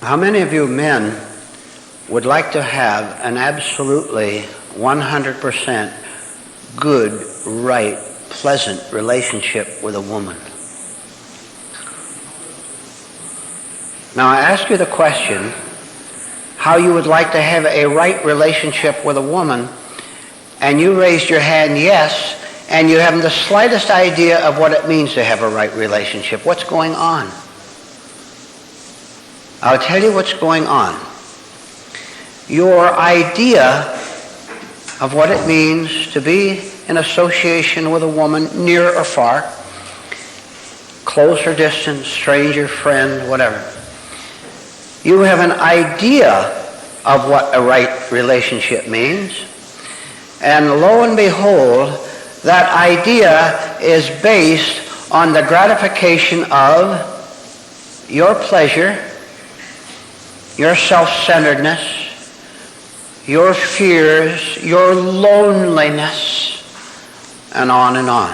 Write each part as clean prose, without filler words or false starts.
How many of you men would like to have an absolutely 100% good, right, pleasant relationship with a woman? Now I ask you the question, how you would like to have a right relationship with a woman, and you raised your hand yes, and you haven't the slightest idea of what it means to have a right relationship. What's going on? I'll tell you what's going on. Your idea of what it means to be in association with a woman, near or far, close or distant, stranger, friend, whatever. You have an idea of what a right relationship means, and lo and behold, that idea is based on the gratification of your pleasure, your self-centeredness, your fears, your loneliness, and on and on.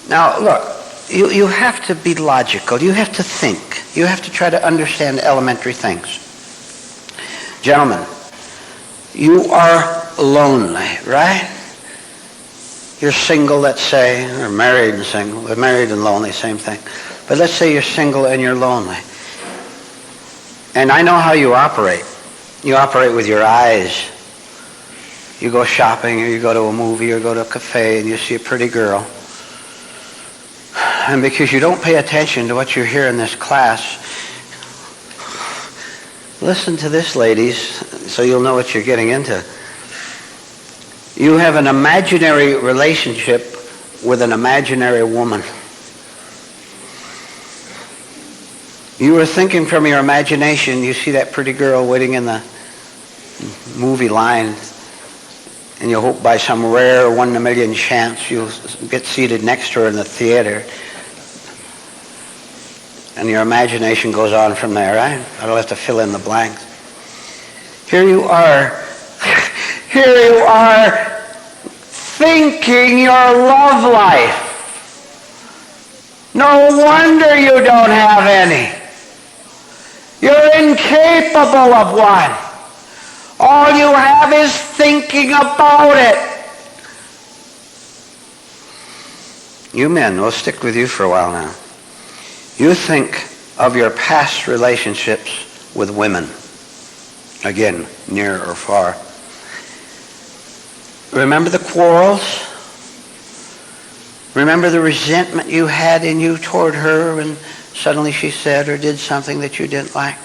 Now, look, you have to be logical. You have to think. You have to try to understand elementary things. Gentlemen, you are lonely, right? You're single, let's say, or married and single. Married and lonely, same thing. But let's say you're single and you're lonely. And I know how you operate. You operate with your eyes. You go shopping, or you go to a movie, or go to a cafe, and you see a pretty girl. And because you don't pay attention to what you hear in this class, listen to this, ladies, so you'll know what you're getting into. You have an imaginary relationship with an imaginary woman. You were thinking from your imagination, you see that pretty girl waiting in the movie line, and you hope by some rare 1 in a million chance you'll get seated next to her in the theater. And your imagination goes on from there, right? I'll have to fill in the blanks. Here you are thinking your love life. No wonder you don't have any. You're incapable of one. All you have is thinking about it. You men, we'll stick with you for a while now. You think of your past relationships with women. Again, near or far. Remember the quarrels? Remember the resentment you had in you toward her when suddenly she said or did something that you didn't like?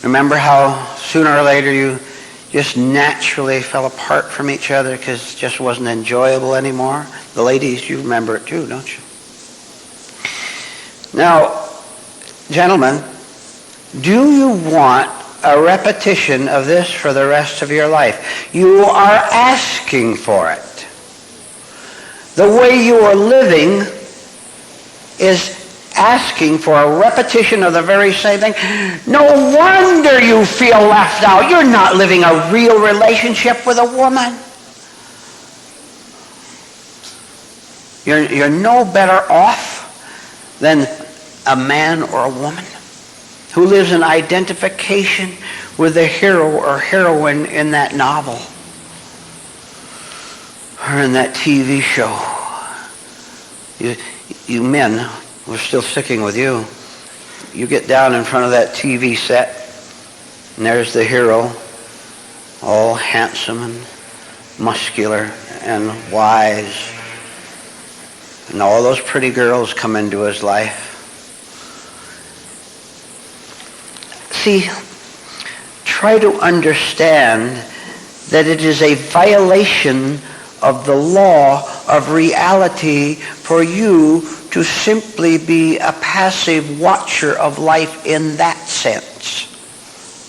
Remember how sooner or later you just naturally fell apart from each other because it just wasn't enjoyable anymore? The ladies, you remember it too, don't you? Now, gentlemen, do you want a repetition of this for the rest of your life? You are asking for it. The way you are living is asking for a repetition of the very same thing. No wonder you feel left out. You're not living a real relationship with a woman. You're no better off than a man or a woman who lives in identification with the hero or heroine in that novel or in that TV show. You men, we're still sticking with you. You get down in front of that TV set, and there's the hero, all handsome and muscular and wise. And all those pretty girls come into his life. See, try to understand that it is a violation of the law of reality for you to simply be a passive watcher of life in that sense.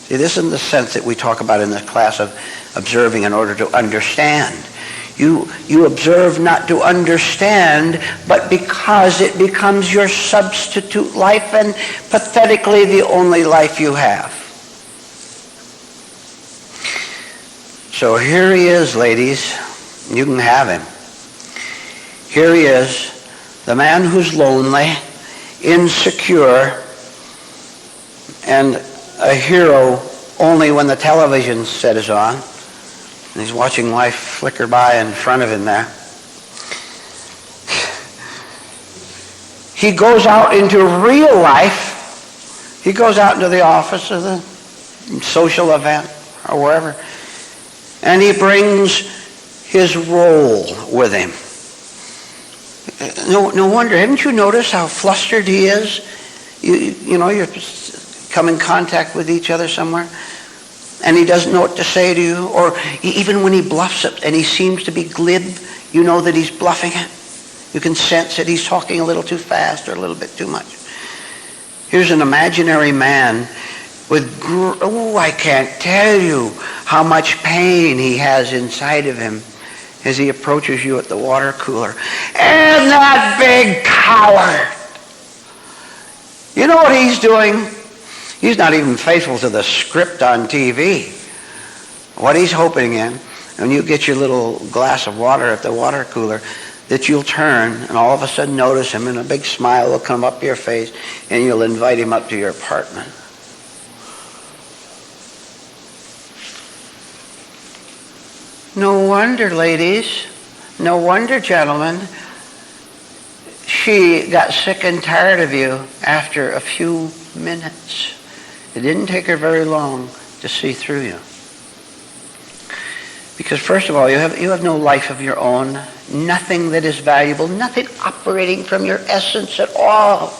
See, this isn't the sense that we talk about in the class of observing in order to understand. You observe not to understand, but because it becomes your substitute life and pathetically the only life you have. So here he is, ladies. You can have him. Here he is, the man who's lonely, insecure, and a hero only when the television set is on. And he's watching life flicker by in front of him there. He goes out into real life. He goes out into the office or the social event or wherever, and he brings his role with him. No wonder. Haven't you noticed how flustered he is? You know, you're come in contact with each other somewhere, and he doesn't know what to say to you, or even when he bluffs it and he seems to be glib, you know that he's bluffing it. You can sense that he's talking a little too fast or a little bit too much. Here's an imaginary man with, I can't tell you how much pain he has inside of him as he approaches you at the water cooler. And that big coward. You know what he's doing? He's not even faithful to the script on TV. What he's hoping in, when you get your little glass of water at the water cooler, that you'll turn and all of a sudden notice him and a big smile will come up your face and you'll invite him up to your apartment. No wonder, ladies, no wonder, gentlemen, she got sick and tired of you after a few minutes. It didn't take her very long to see through you. Because first of all, you have no life of your own, nothing that is valuable, nothing operating from your essence at all.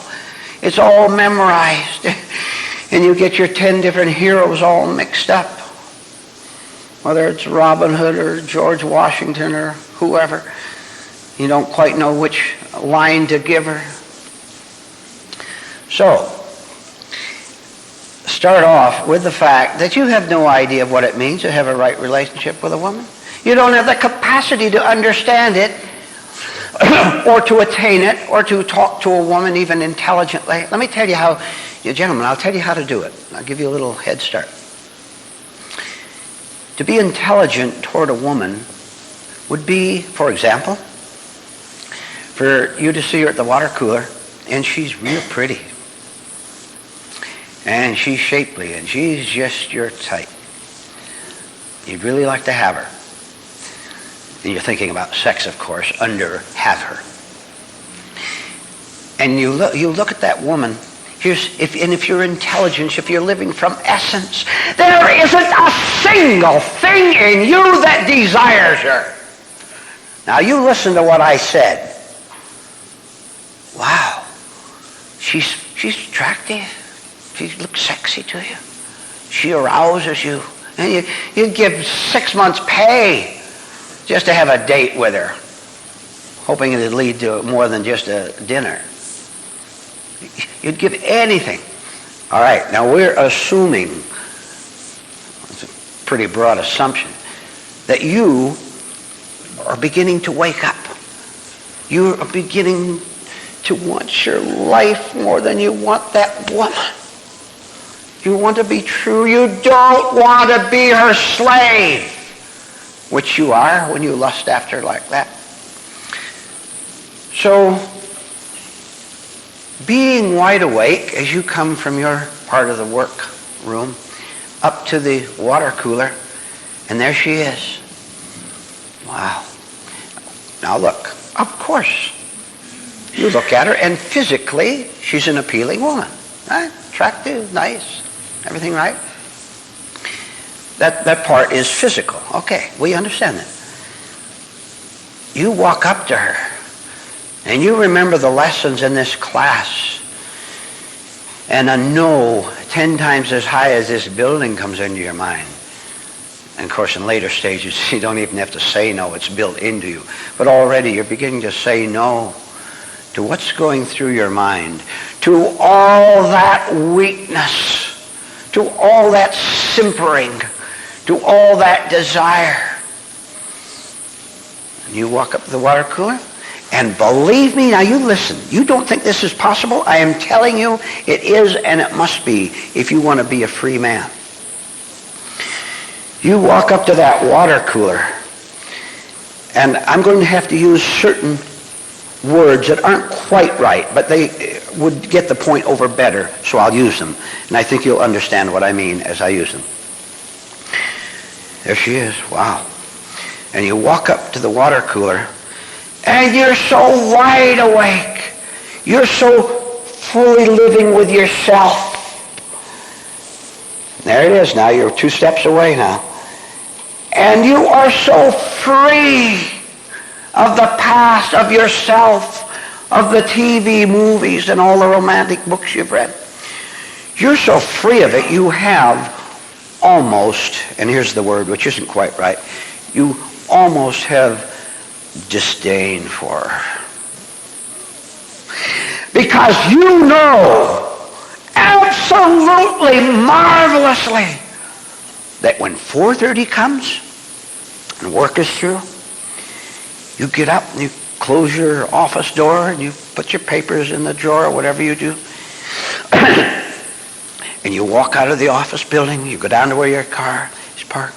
It's all memorized. And you get your 10 different heroes all mixed up. Whether it's Robin Hood or George Washington or whoever. You don't quite know which line to give her. So, start off with the fact that you have no idea of what it means to have a right relationship with a woman. You don't have the capacity to understand it or to attain it or to talk to a woman even intelligently. Let me tell you how, gentlemen, I'll tell you how to do it. I'll give you a little head start. To be intelligent toward a woman would be, for example, for you to see her at the water cooler and she's real pretty. And she's shapely, and she's just your type. You'd really like to have her. And you're thinking about sex, of course, under have her. And you look at that woman. If you're intelligent, if you're living from essence, there isn't a single thing in you that desires her. Now you listen to what I said. Wow, she's attractive. She looks sexy to you. She arouses you. And you'd give 6 months' pay just to have a date with her, hoping it'd lead to more than just a dinner. You'd give anything. All right, now we're assuming, it's a pretty broad assumption, that you are beginning to wake up. You are beginning to want your life more than you want that woman. You want to be true. You don't want to be her slave, which you are when you lust after her like that. So, being wide awake as you come from your part of the work room up to the water cooler, and there she is. Wow. Now look, of course, you look at her, and physically, she's an appealing woman. Right? Attractive, nice. Everything right? That part is physical. Okay, we understand that. You walk up to her, and you remember the lessons in this class, and a no 10 times as high as this building comes into your mind. And of course, in later stages, you don't even have to say no. It's built into you. But already, you're beginning to say no to what's going through your mind, to all that weakness, to all that simpering, to all that desire. And you walk up to the water cooler, and believe me, now you listen, you don't think this is possible? I am telling you, it is and it must be if you want to be a free man. You walk up to that water cooler, and I'm going to have to use certain words that aren't quite right, but they would get the point over better, so I'll use them. And I think you'll understand what I mean as I use them. There she is. Wow. And you walk up to the water cooler, and you're so wide awake. You're so fully living with yourself. There it is now. You're 2 steps away now. And you are so free of the past, of yourself, of the TV movies and all the romantic books you've read. You're so free of it, you have almost, and here's the word which isn't quite right, you almost have disdain for her. Because you know absolutely marvelously that when 4:30 comes and work is through, you get up and you close your office door and you put your papers in the drawer, whatever you do, and you walk out of the office building, you go down to where your car is parked,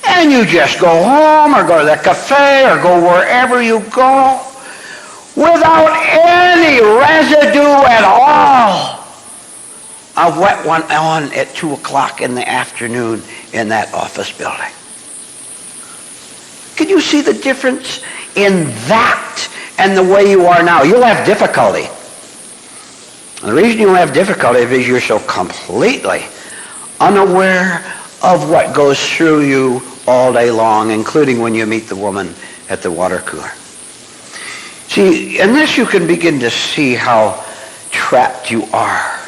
and you just go home or go to the cafe or go wherever you go without any residue at all of what went on at 2 o'clock in the afternoon in that office building. Can you see the difference in that and the way you are now? You'll have difficulty. And the reason you'll have difficulty is you're so completely unaware of what goes through you all day long, including when you meet the woman at the water cooler. See, unless you can begin to see how trapped you are,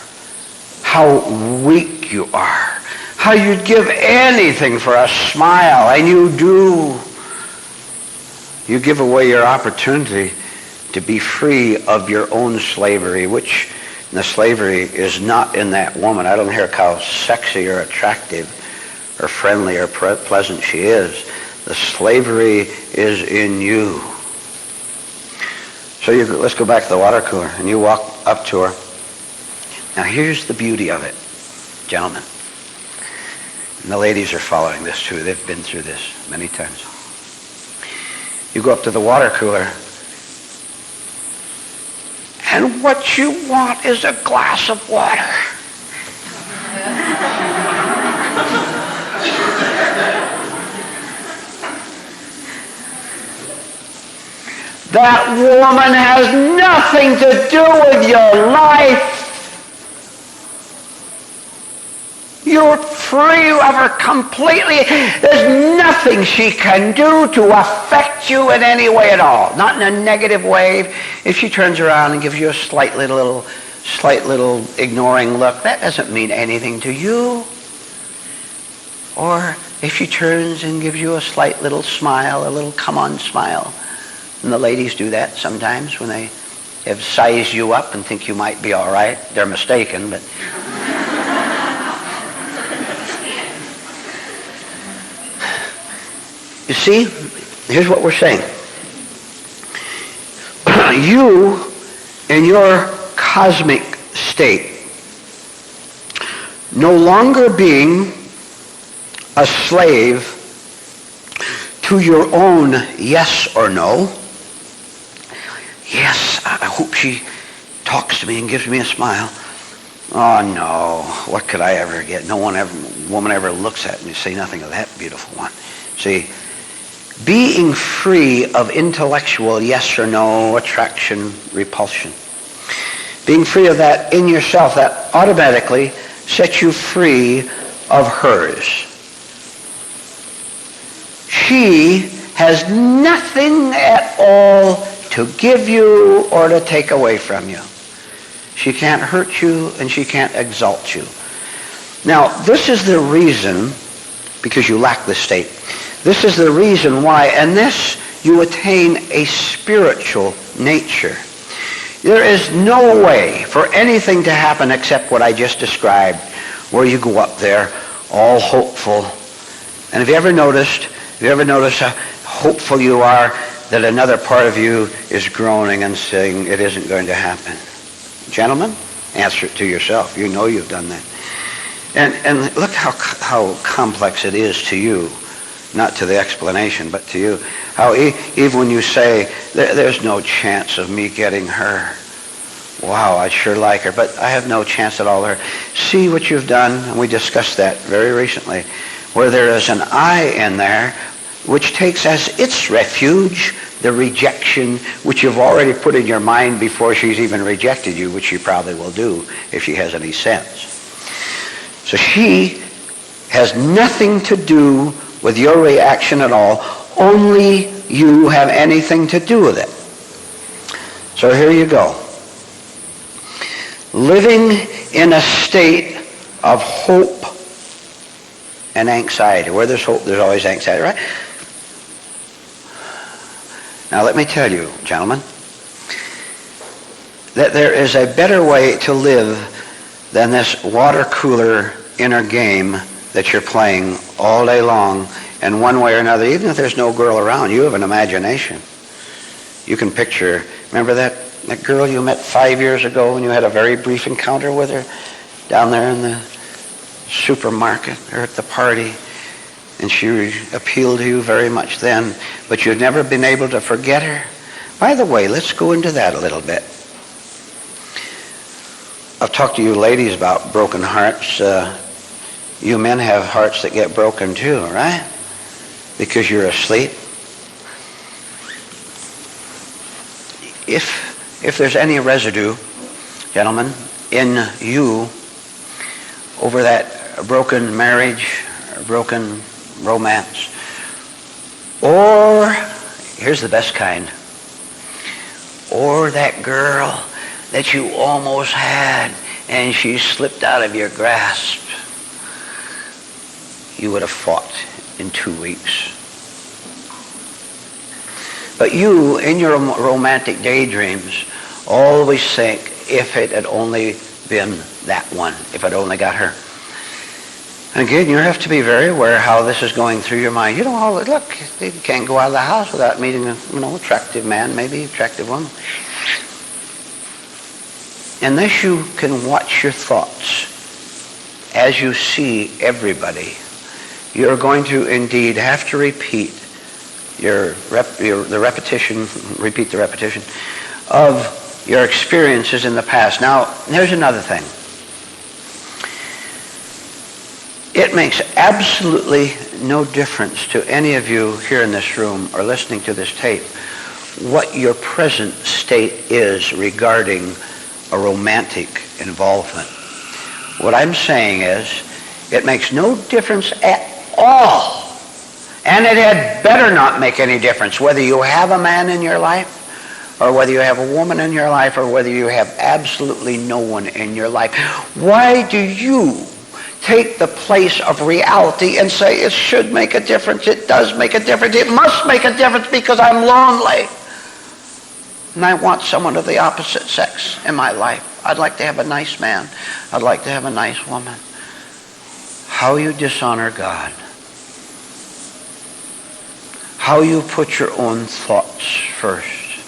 how weak you are, how you'd give anything for a smile, and you do. You give away your opportunity to be free of your own slavery, which the slavery is not in that woman. I don't care how sexy or attractive or friendly or pleasant she is. The slavery is in you. So let's go back to the water cooler, and you walk up to her. Now here's the beauty of it, gentlemen. And the ladies are following this too. They've been through this many times. You go up to the water cooler, and what you want is a glass of water. That woman has nothing to do with your life. You're free of her completely. There's nothing she can do to affect you in any way at all. Not in a negative way. If she turns around and gives you a slight little ignoring look, that doesn't mean anything to you. Or if she turns and gives you a slight little smile, a little come-on smile. And the ladies do that sometimes when they have sized you up and think you might be all right. They're mistaken, but... You see, here's what we're saying. You, in your cosmic state, no longer being a slave to your own yes or no. Yes, I hope she talks to me and gives me a smile. Oh no, what could I ever get? No woman ever looks at me and say nothing of that beautiful one. See, being free of intellectual yes or no, attraction, repulsion. Being free of that in yourself, that automatically sets you free of hers. She has nothing at all to give you or to take away from you. She can't hurt you and she can't exalt you. Now, this is the reason, because you lack this state, this is the reason why, and this you attain a spiritual nature. There is no way for anything to happen except what I just described, where you go up there all hopeful. And have you ever noticed how hopeful you are that another part of you is groaning and saying it isn't going to happen? Gentlemen, answer it to yourself. You know you've done that. And look how complex it is to you. Not to the explanation, but to you. How even when you say, there's no chance of me getting her. Wow, I'd sure like her, but I have no chance at all with her. See what you've done, and we discussed that very recently, where there is an I in there which takes as its refuge the rejection which you've already put in your mind before she's even rejected you, which she probably will do if she has any sense. So she has nothing to do with your reaction at all. Only you have anything to do with it. So here you go. Living in a state of hope and anxiety. Where there's hope, there's always anxiety, right? Now let me tell you, gentlemen, that there is a better way to live than this water cooler inner game that you're playing all day long in one way or another. Even if there's no girl around, you have an imagination. You can picture, remember that girl you met 5 years ago and you had a very brief encounter with her down there in the supermarket or at the party, and she appealed to you very much then, but you've never been able to forget her? By the way, let's go into that a little bit. I've talked to you ladies about broken hearts. You men have hearts that get broken too, right? Because you're asleep. If there's any residue, gentlemen, in you over that broken marriage, or broken romance, or, here's the best kind, or that girl that you almost had and she slipped out of your grasp, you would have fought in 2 weeks. But you, in your romantic daydreams, always think, if it had only been that one, if I'd only got her. And again, you have to be very aware how this is going through your mind. You don't look, you can't go out of the house without meeting a attractive man, maybe attractive woman. Unless you can watch your thoughts as you see everybody, you're going to indeed have to repeat the repetition of your experiences in the past. Now, here's another thing. It makes absolutely no difference to any of you here in this room or listening to this tape what your present state is regarding a romantic involvement. What I'm saying is, it makes no difference at all. And it had better not make any difference whether you have a man in your life or whether you have a woman in your life or whether you have absolutely no one in your life. Why do you take the place of reality and say it should make a difference? It does make a difference. It must make a difference because I'm lonely and I want someone of the opposite sex in my life. I'd like to have a nice man. I'd like to have a nice woman. How you dishonor God. How you put your own thoughts first.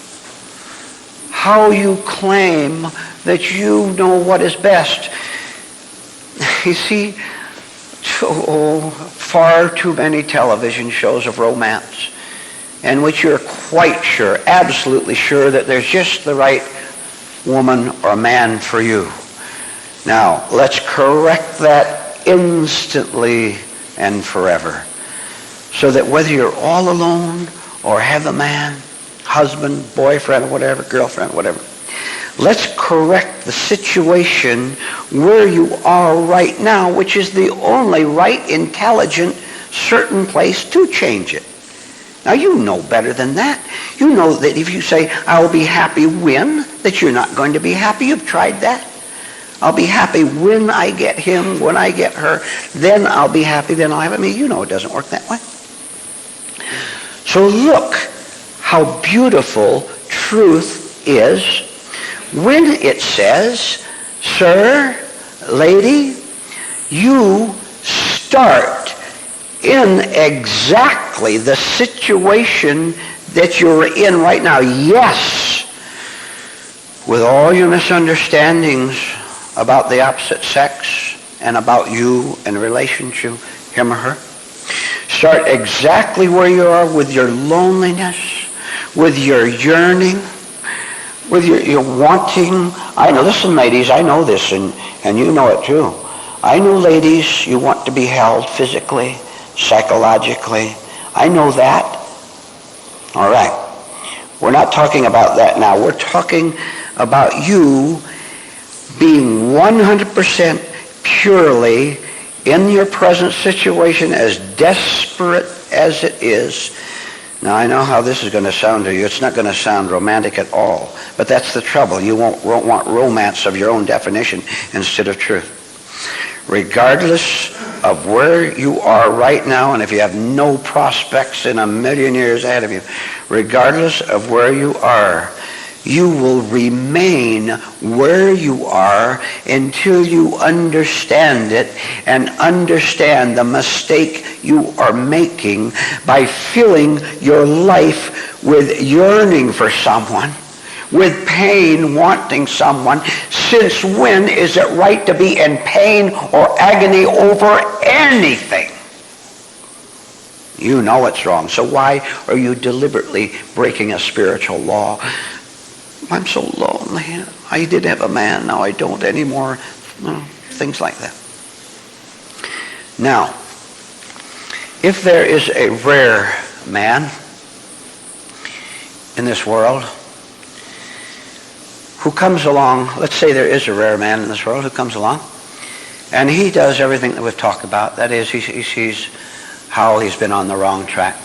How you claim that you know what is best. You see, far too many television shows of romance in which you're quite sure, absolutely sure, that there's just the right woman or man for you. Now, let's correct that instantly and forever. So that whether you're all alone or have a man, husband, boyfriend, whatever, girlfriend, whatever, let's correct the situation where you are right now, which is the only right, intelligent, certain place to change it. Now, you know better than that. You know that if you say, I'll be happy when, that you're not going to be happy. You've tried that. I'll be happy when I get him, when I get her, then I'll be happy, then I'll have it. You know it doesn't work that way. So look how beautiful truth is when it says, sir, lady, you start in exactly the situation that you're in right now. Yes, with all your misunderstandings about the opposite sex and about you in relation to him or her. Start exactly where you are with your loneliness, with your yearning, with your wanting. I know, listen ladies, I know this, and you know it too. I know, ladies, you want to be held physically, psychologically. I know that. All right. We're not talking about that now. We're talking about you being 100% purely in your present situation, as desperate as it is. Now, I know how this is going to sound to you. It's not going to sound romantic at all. But that's the trouble. You won't want romance of your own definition instead of truth. Regardless of where you are right now, and if you have no prospects in a million years ahead of you, regardless of where you are, you will remain where you are until you understand it and understand the mistake you are making by filling your life with yearning for someone, with pain, wanting someone. Since when is it right to be in pain or agony over anything? You know it's wrong. So why are you deliberately breaking a spiritual law? I'm so lonely. I did have a man, now I don't anymore. Things like that. Now, if there is a rare man in this world who comes along, let's say there is a rare man in this world who comes along, and he does everything that we've talked about. That is, he sees how he's been on the wrong track.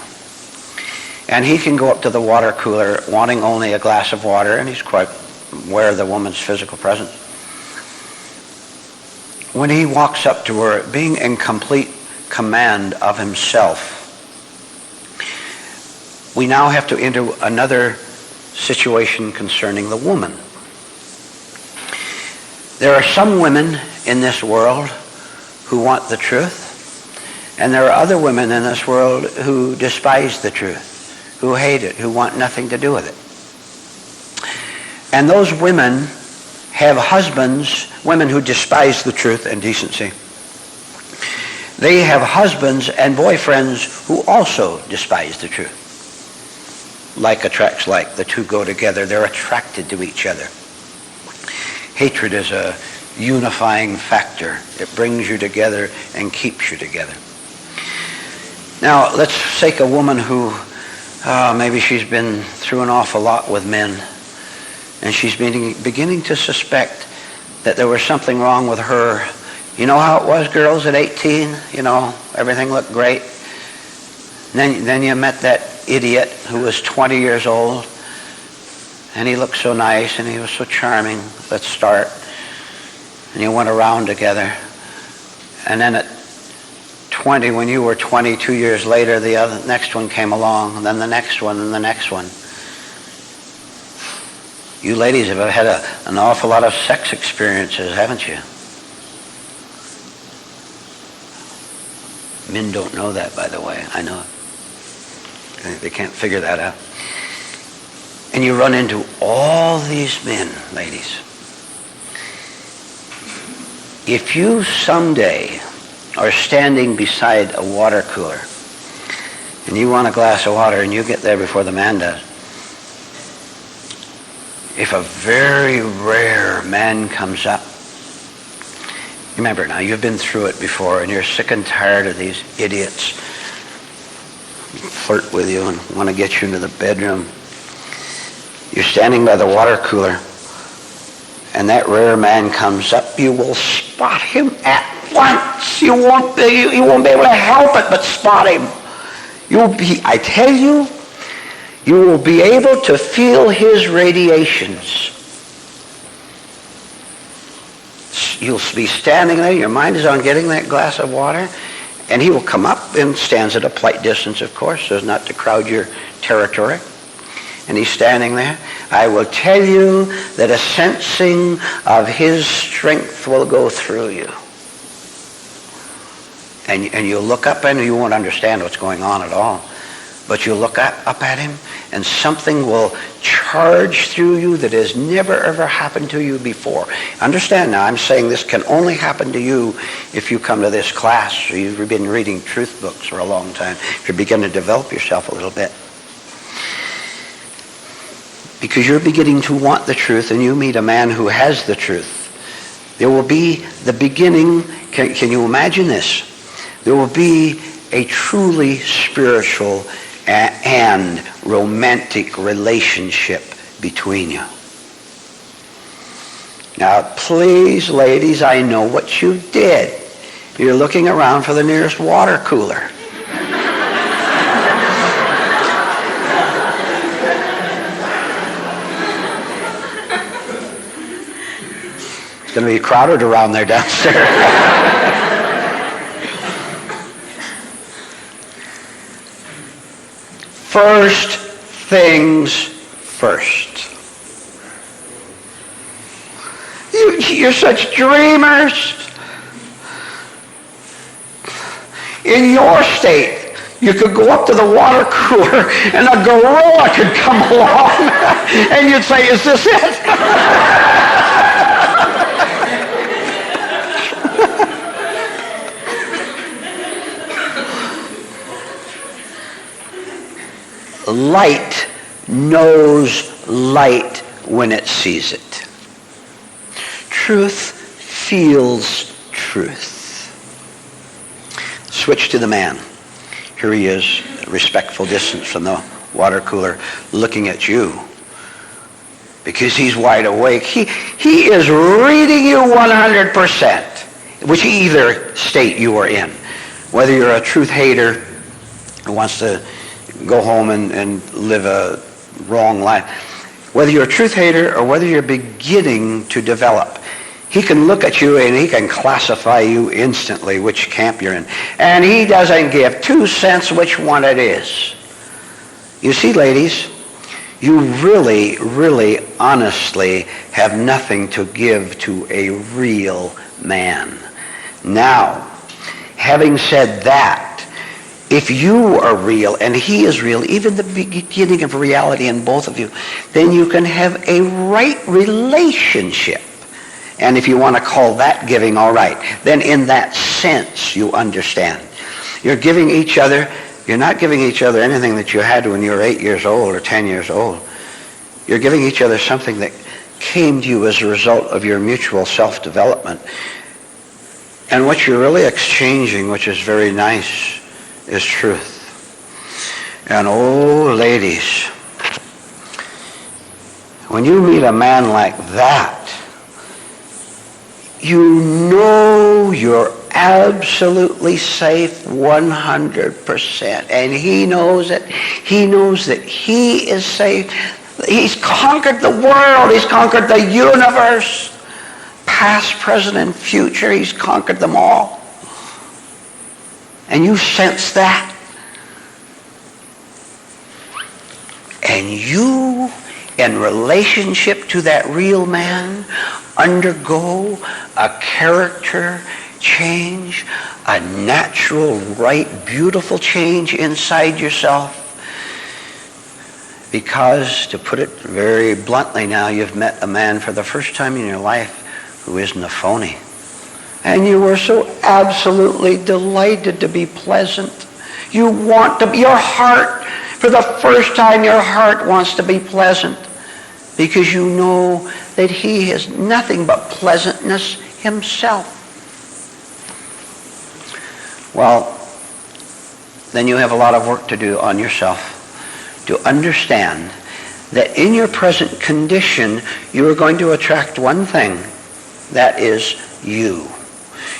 And he can go up to the water cooler wanting only a glass of water, and he's quite aware of the woman's physical presence. When he walks up to her, being in complete command of himself, we now have to enter another situation concerning the woman. There are some women in this world who want the truth, and there are other women in this world who despise the truth, who hate it, who want nothing to do with it. And those women have husbands, women who despise the truth and decency. They have husbands and boyfriends who also despise the truth. Like attracts like. The two go together. They're attracted to each other. Hatred is a unifying factor. It brings you together and keeps you together. Now, let's take a woman who maybe she's been through an awful lot with men, and she's beginning to suspect that there was something wrong with her. You know how it was, girls, at 18? You know, everything looked great. Then you met that idiot who was 20 years old, and he looked so nice, and he was so charming. Let's start. And you went around together. And then at 20, when you were 22 years later, the next one came along, and then the next one, and the next one. You ladies have had an awful lot of sex experiences, haven't you? Men don't know that, by the way. I know it. They can't figure that out. And you run into all these men, ladies. If you someday are standing beside a water cooler and you want a glass of water and you get there before the man does, if a very rare man comes up, remember now, you've been through it before and you're sick and tired of these idiots who flirt with you and want to get you into the bedroom. You're standing by the water cooler and that rare man comes up, you will spot him at once. You won't be able to help it but spot him. I tell you, you will be able to feel his radiations. You'll be standing there, your mind is on getting that glass of water, and he will come up and stands at a polite distance, of course, so as not to crowd your territory. And he's standing there. I will tell you that a sensing of his strength will go through you. And you'll look up and you won't understand what's going on at all. But you'll look up at him and something will charge through you that has never ever happened to you before. Understand now, I'm saying this can only happen to you if you come to this class or you've been reading truth books for a long time. If you begin to develop yourself a little bit. because you're beginning to want the truth and you meet a man who has the truth, there will be the beginning, can you imagine this? There will be a truly spiritual and romantic relationship between you. Now, please, ladies, I know what you did. You're looking around for the nearest water cooler. It's going to be crowded around there downstairs. First things first. You're such dreamers. In your state, you could go up to the water cooler and a gorilla could come along and you'd say, is this it? Light knows light when it sees it. Truth feels truth. Switch to the man. Here he is, a respectful distance from the water cooler, looking at you. Because he's wide awake. He is reading you 100%, which either state you are in. Whether you're a truth hater who wants to go home and live a wrong life. Whether you're a truth hater or whether you're beginning to develop. He can look at you and he can classify you instantly which camp you're in. And he doesn't give 2 cents which one it is. You see, ladies, you really, really, honestly have nothing to give to a real man. Now, having said that, if you are real and he is real, even the beginning of reality in both of you, then you can have a right relationship. And if you want to call that giving, all right, then in that sense you understand. You're giving each other, you're not giving each other anything that you had when you were 8 years old or 10 years old. You're giving each other something that came to you as a result of your mutual self-development. And what you're really exchanging, which is very nice, is truth. And oh, ladies, when you meet a man like that, you know you're absolutely safe 100%. And he knows it. He knows that he is safe. He's conquered the world. He's conquered the universe. Past, present, and future. He's conquered them all. And you sense that. And you, in relationship to that real man, undergo a character change, a natural, right, beautiful change inside yourself. Because, to put it very bluntly now, you've met a man for the first time in your life who isn't a phony. And you were so absolutely delighted to be pleasant. You want to be, your heart, for the first time, your heart wants to be pleasant. Because you know that he has nothing but pleasantness himself. Well, then you have a lot of work to do on yourself to understand that in your present condition, you are going to attract one thing, that is you.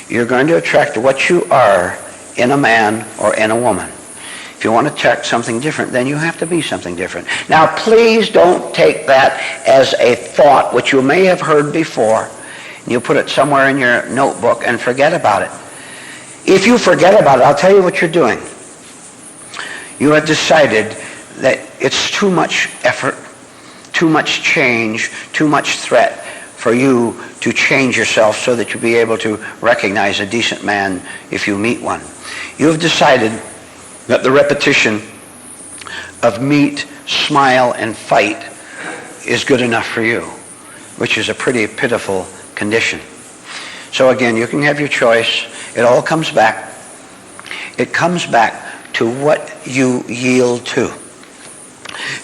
You're going to attract what you are in a man or in a woman. If you want to attract something different, then you have to be something different. Now, please don't take that as a thought which you may have heard before. You put it somewhere in your notebook and forget about it. If you forget about it, I'll tell you what you're doing. You have decided that it's too much effort, too much change, too much threat for you to change yourself so that you'll be able to recognize a decent man if you meet one. You have decided that the repetition of meet, smile, and fight is good enough for you, which is a pretty pitiful condition. So again, you can have your choice. It all comes back. It comes back to what you yield to.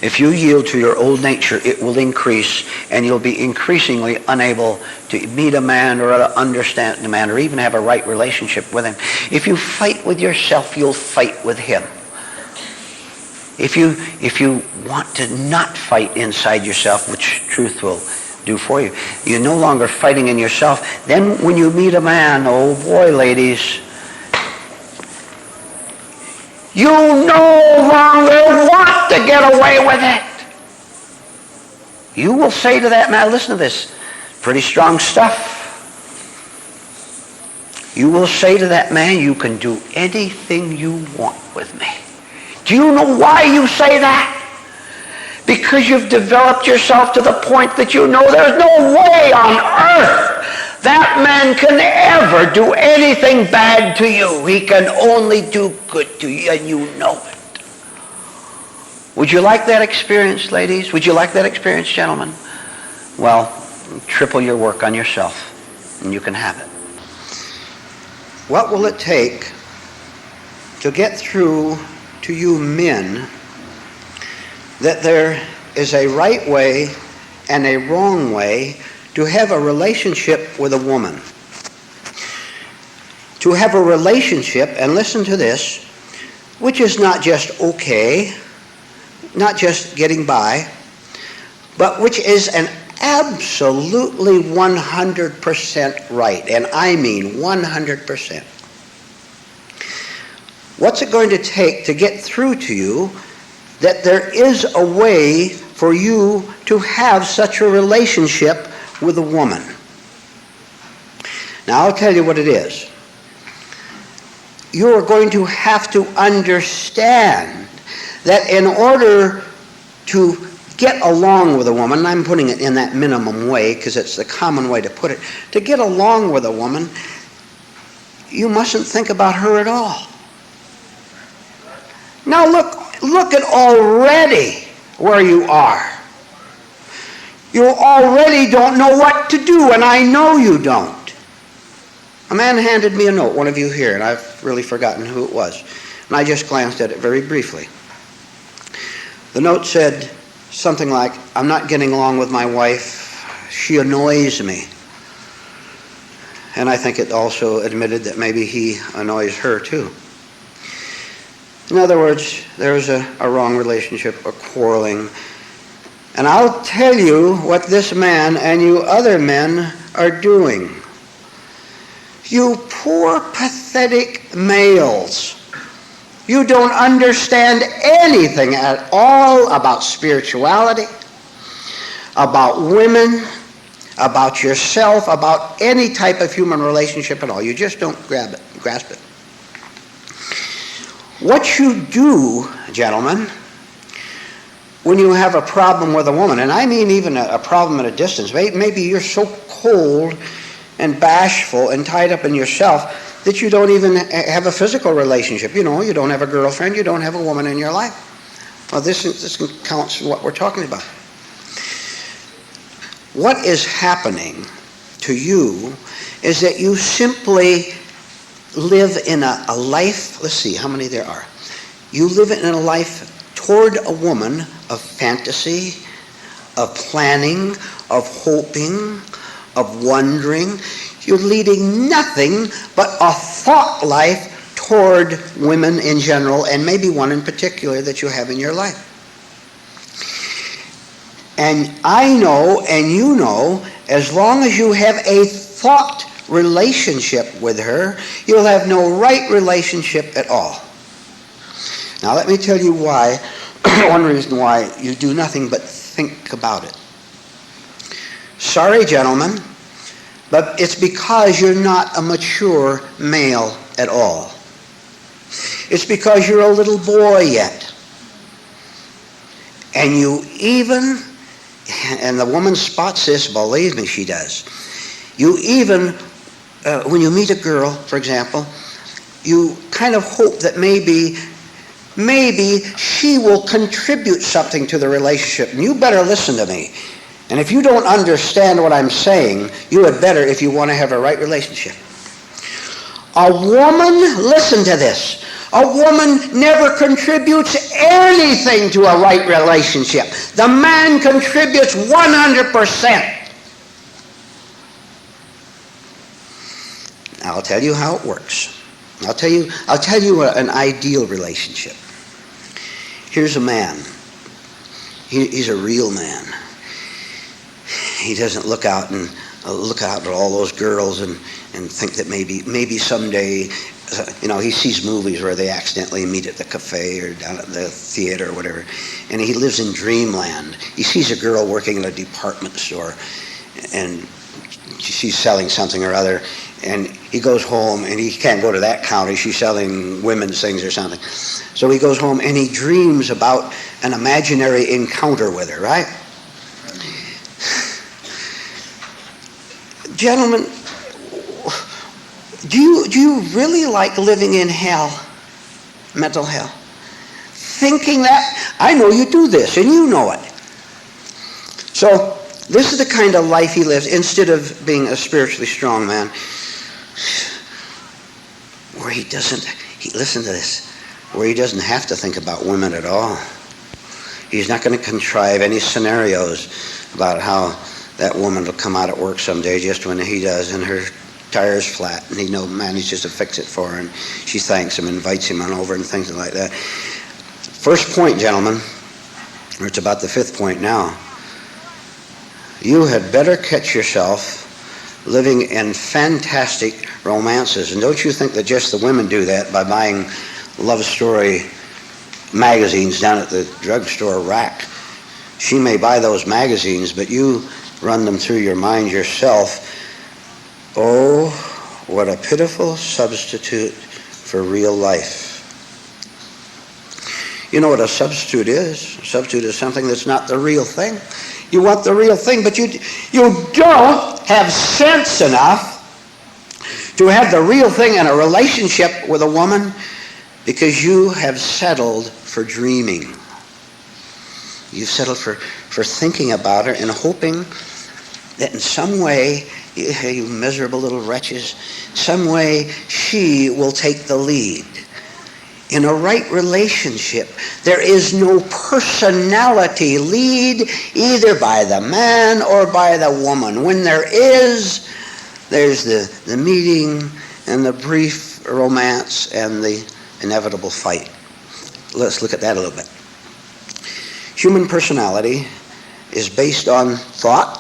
If you yield to your old nature, it will increase, and you'll be increasingly unable to meet a man or to understand a man or even have a right relationship with him. If you fight with yourself, you'll fight with him. If you want to not fight inside yourself, which truth will do for you, you're no longer fighting in yourself. Then when you meet a man, oh boy, ladies, you no longer want to get away with it. You will say to that man, listen to this, pretty strong stuff. You will say to that man, you can do anything you want with me. Do you know why you say that? Because you've developed yourself to the point that you know there's no way on earth that man can ever do anything bad to you. He can only do good to you, and you know it. Would you like that experience, ladies? Would you like that experience, gentlemen? Well, triple your work on yourself, and you can have it. What will it take to get through to you men that there is a right way and a wrong way to have a relationship with a woman? To have a relationship, and listen to this, which is not just okay, not just getting by, but which is an absolutely 100% right, and I mean 100%. What's it going to take to get through to you that there is a way for you to have such a relationship with a woman? Now, I'll tell you what it is. You are going to have to understand that in order to get along with a woman, and I'm putting it in that minimum way because it's the common way to put it, to get along with a woman, you mustn't think about her at all. Now look at already where you are. You already don't know what to do, and I know you don't. A man handed me a note, one of you here, and I've really forgotten who it was, and I just glanced at it very briefly. The note said something like, I'm not getting along with my wife. She annoys me. And I think it also admitted that maybe he annoys her too. In other words, there's a wrong relationship, a quarreling. And I'll tell you what this man and you other men are doing. You poor, pathetic males. You don't understand anything at all about spirituality, about women, about yourself, about any type of human relationship at all. You just don't grasp it. What you do, gentlemen, when you have a problem with a woman, and I mean even a problem at a distance, maybe you're so cold and bashful and tied up in yourself that you don't even have a physical relationship. You know, you don't have a girlfriend, you don't have a woman in your life. Well, this counts what we're talking about. What is happening to you is that you simply live in a life, let's see how many there are. You live in a life toward a woman of fantasy, of planning, of hoping, of wondering. You're leading nothing but a thought life toward women in general, and maybe one in particular that you have in your life. And I know, and you know, as long as you have a thought relationship with her, you'll have no right relationship at all. Now let me tell you why, one reason why you do nothing but think about it. Sorry, gentlemen, but it's because you're not a mature male at all. It's because you're a little boy yet. And you even, and the woman spots this, believe me, she does. You even, when you meet a girl, for example, you kind of hope that maybe she will contribute something to the relationship. And you better listen to me. And if you don't understand what I'm saying, you had better if you want to have a right relationship. A woman, listen to this, A woman never contributes anything to a right relationship. The man contributes 100%. I'll tell you how it works. I'll tell you an ideal relationship. Here's a man. He's a real man. He doesn't look out at all those girls and think that maybe someday, he sees movies where they accidentally meet at the cafe or down at the theater or whatever, and he lives in dreamland. He sees a girl working in a department store, and she's selling something or other, and he goes home, and he can't go to that counter. She's selling women's things or something. So he goes home, and he dreams about an imaginary encounter with her, right? Gentlemen, do you really like living in hell, mental hell? Thinking that? I know you do this, and you know it. So this is the kind of life he lives instead of being a spiritually strong man, where listen to this, where he doesn't have to think about women at all. He's not going to contrive any scenarios about how that woman will come out at work someday just when he does, and her tire's flat, and he manages to fix it for her, and she thanks him, invites him on over, and things like that. First point, gentlemen, or it's about the fifth point now. You had better catch yourself living in fantastic romances. And don't you think that just the women do that by buying love story magazines down at the drugstore rack? She may buy those magazines, but you run them through your mind yourself. Oh, what a pitiful substitute for real life. You know what a substitute is? A substitute is something that's not the real thing. You want the real thing, but you don't have sense enough to have the real thing in a relationship with a woman because you have settled for dreaming. You've settled for thinking about her and hoping that in some way, you miserable little wretches, some way she will take the lead. In a right relationship, there is no personality lead either by the man or by the woman. When there's the meeting and the brief romance and the inevitable fight. Let's look at that a little bit. Human personality is based on thought.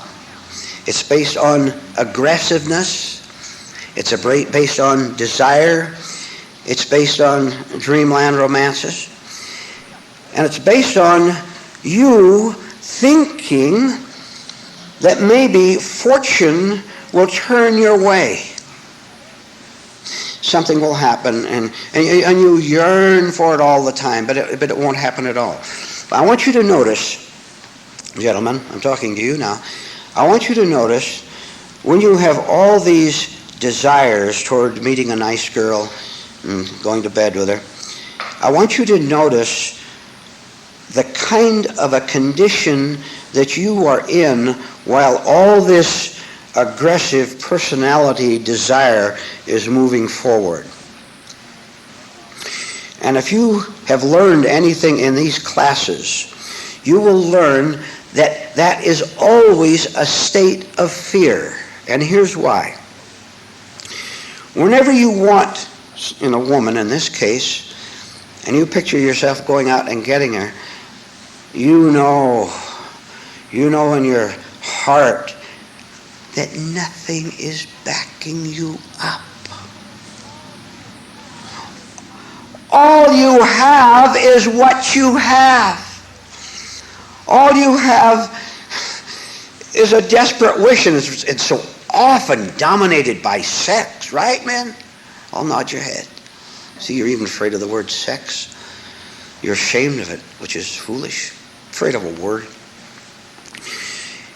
It's based on aggressiveness. It's based on desire. It's based on dreamland romances. And it's based on you thinking that maybe fortune will turn your way. Something will happen, and you yearn for it all the time, but it won't happen at all. But I want you to notice, gentlemen, I'm talking to you now, I want you to notice when you have all these desires toward meeting a nice girl and going to bed with her, I want you to notice the kind of a condition that you are in while all this aggressive personality desire is moving forward. And if you have learned anything in these classes, you will learn that that is always a state of fear. And here's why. Whenever you want in a woman, in this case, and you picture yourself going out and getting her, you know in your heart that nothing is backing you up. All you have is what you have. All you have is a desperate wish, and it's so often dominated by sex, right, men? I'll nod your head. See, you're even afraid of the word sex. You're ashamed of it, which is foolish. Afraid of a word.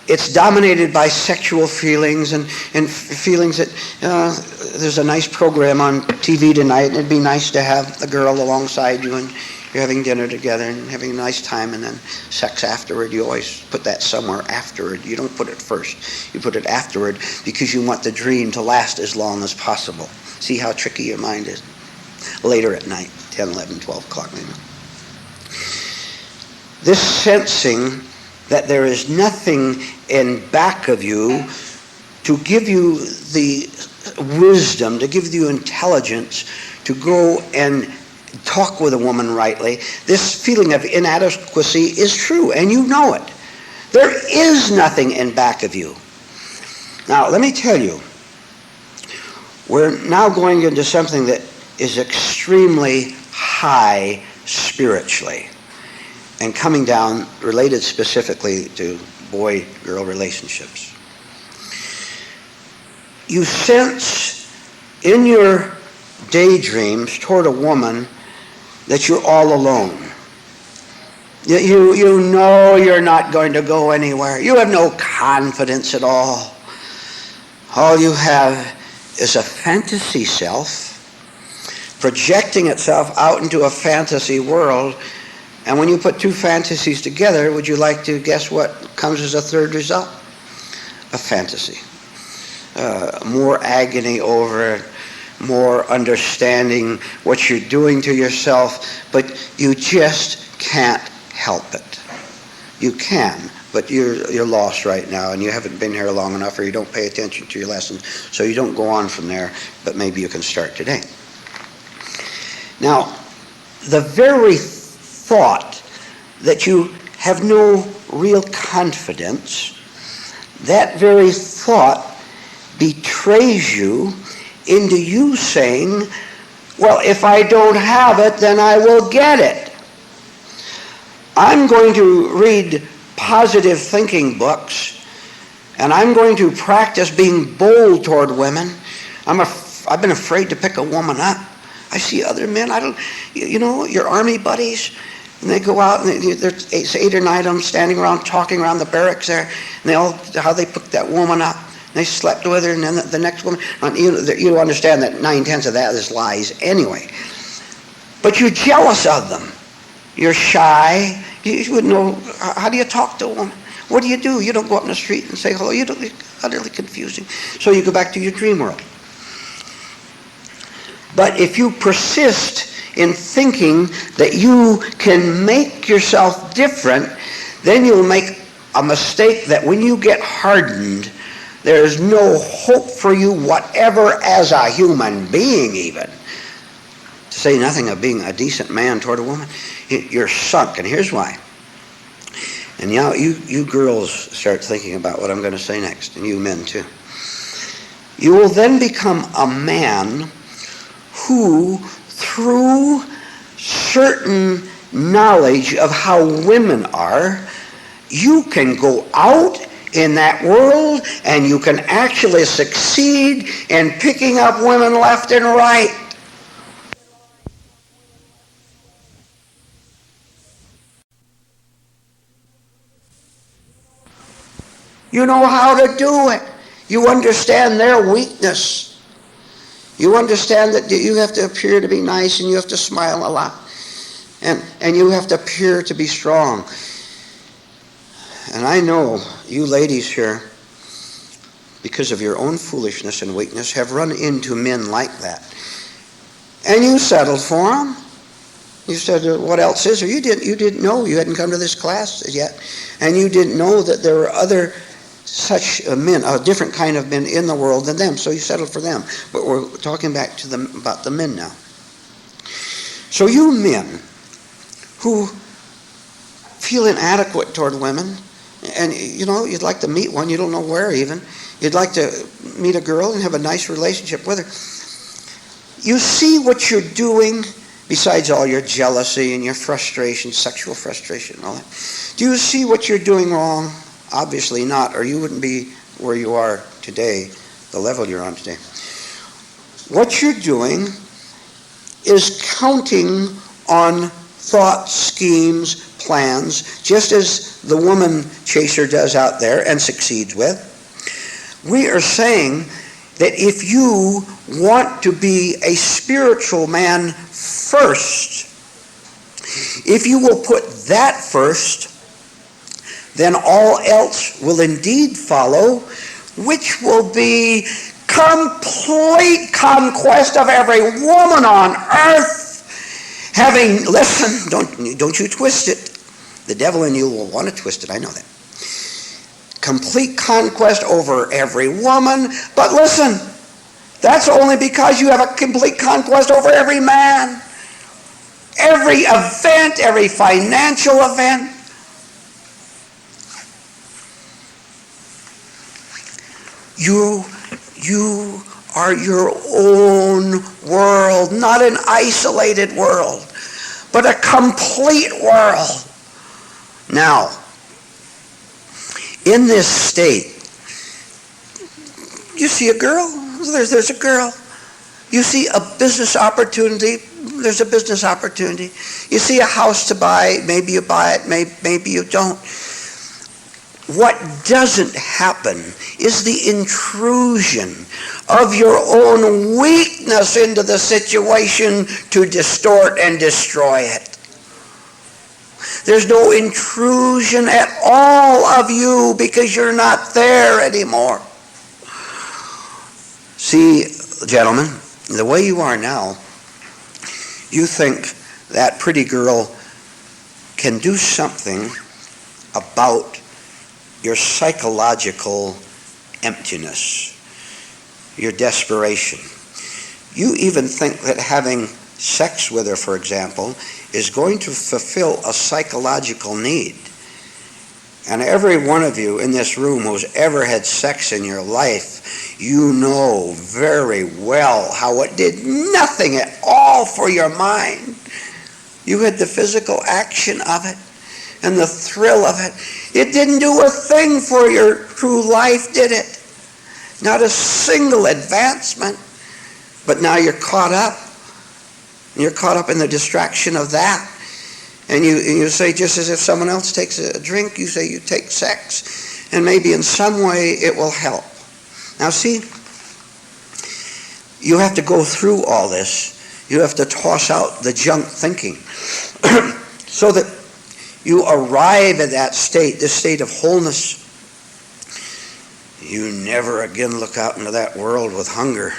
It's dominated by sexual feelings and feelings that there's a nice program on TV tonight, and it'd be nice to have the girl alongside you, and you're having dinner together and having a nice time, and then sex afterward. You always put that somewhere afterward. You don't put it first. You put it afterward because you want the dream to last as long as possible. See how tricky your mind is? later at night, 10, 11, 12 o'clock maybe. This sensing that there is nothing in back of you to give you the wisdom, to give you intelligence to go and talk with a woman rightly, this feeling of inadequacy is true, and you know it. There is nothing in back of you. Now, let me tell you, we're now going into something that is extremely high spiritually and coming down, related specifically to boy-girl relationships. You sense in your daydreams toward a woman that you're all alone. You know you're not going to go anywhere. You have no confidence at all. All you have is a fantasy self projecting itself out into a fantasy world. And when you put two fantasies together, would you like to guess what comes as a third result? A fantasy. More agony over it, more understanding what you're doing to yourself, but you just can't help it. You can, but you're lost right now, and you haven't been here long enough, or you don't pay attention to your lesson, so you don't go on from there, but maybe you can start today. Now, the very thought that you have no real confidence, that very thought betrays you into you saying, well, if I don't have it, then I will get it. I'm going to read positive thinking books, and I'm going to practice being bold toward women. I've been afraid to pick a woman up. I see other men, your army buddies, and they go out, and there's 8 or 9 of them standing around, talking around the barracks there, and how they picked that woman up. And they slept with her, and then the next woman, you understand that 9/10 of that is lies anyway. But you're jealous of them. You're shy. You wouldn't know, how do you talk to a woman? What do? You don't go up in the street and say hello. It's utterly confusing. So you go back to your dream world. But if you persist in thinking that you can make yourself different, then you'll make a mistake that when you get hardened, there is no hope for you whatever as a human being even. To say nothing of being a decent man toward a woman, you're sunk, and here's why. And now you girls start thinking about what I'm going to say next, and you men too. You will then become a man who, through certain knowledge of how women are, you can go out in that world and you can actually succeed in picking up women left and right. You know how to do it. You understand their weakness. You understand that you have to appear to be nice, and you have to smile a lot. And you have to appear to be strong. And I know you ladies here, because of your own foolishness and weakness, have run into men like that. And you settled for them. You said, what else is there? You didn't know. You hadn't come to this class yet. And you didn't know that there were other such men, a different kind of men in the world than them. So you settled for them. But we're talking back to them about the men now. So you men who feel inadequate toward women, and you'd like to meet one, you don't know where even. You'd like to meet a girl and have a nice relationship with her. You see what you're doing, besides all your jealousy and your frustration, sexual frustration and all that. Do you see what you're doing wrong? Obviously not, or you wouldn't be where you are today, the level you're on today. What you're doing is counting on thought, schemes, plans, just as the woman chaser does out there and succeeds with. We are saying that if you want to be a spiritual man first, if you will put that first, then all else will indeed follow, which will be complete conquest of every woman on earth, having, listen, don't you twist it. The devil in you will want to twist it, I know that. Complete conquest over every woman, but listen, that's only because you have a complete conquest over every man. Every event, every financial event. You are your own world, not an isolated world, but a complete world. Now, in this state, you see a girl, there's a girl. You see a business opportunity, there's a business opportunity. You see a house to buy, maybe you buy it, maybe you don't. What doesn't happen is the intrusion of your own weakness into the situation to distort and destroy it. There's no intrusion at all of you because you're not there anymore. See, gentlemen, the way you are now, you think that pretty girl can do something about your psychological emptiness, your desperation. You even think that having sex with her, for example, is going to fulfill a psychological need. And every one of you in this room who's ever had sex in your life, you know very well how it did nothing at all for your mind. You had the physical action of it and the thrill of it. It didn't do a thing for your true life, did it? Not a single advancement. But now you're caught up. You're caught up in the distraction of that. And you say, just as if someone else takes a drink, you say you take sex, and maybe in some way it will help. Now see, you have to go through all this. You have to toss out the junk thinking so that you arrive at that state, this state of wholeness. You never again look out into that world with hunger,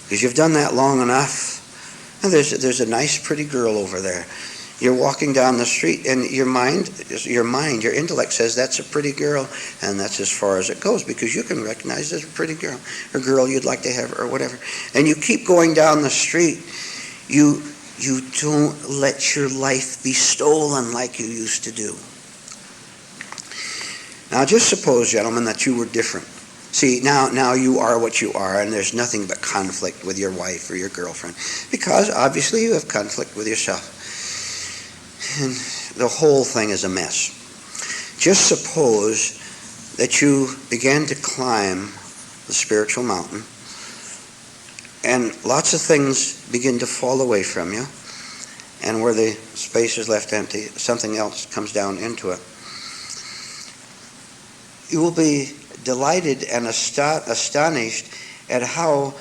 because you've done that long enough. And there's a nice pretty girl over there. You're walking down the street and your intellect says that's a pretty girl, and that's as far as it goes, because you can recognize there's a pretty girl, or girl you'd like to have, or whatever. And you keep going down the street. You don't let your life be stolen like you used to do. Now just suppose, gentlemen, that you were different. See, now you are what you are, and there's nothing but conflict with your wife or your girlfriend, because obviously you have conflict with yourself. And the whole thing is a mess. Just suppose that you began to climb the spiritual mountain, and lots of things begin to fall away from you, and where the space is left empty, something else comes down into it. You will be delighted and astonished at how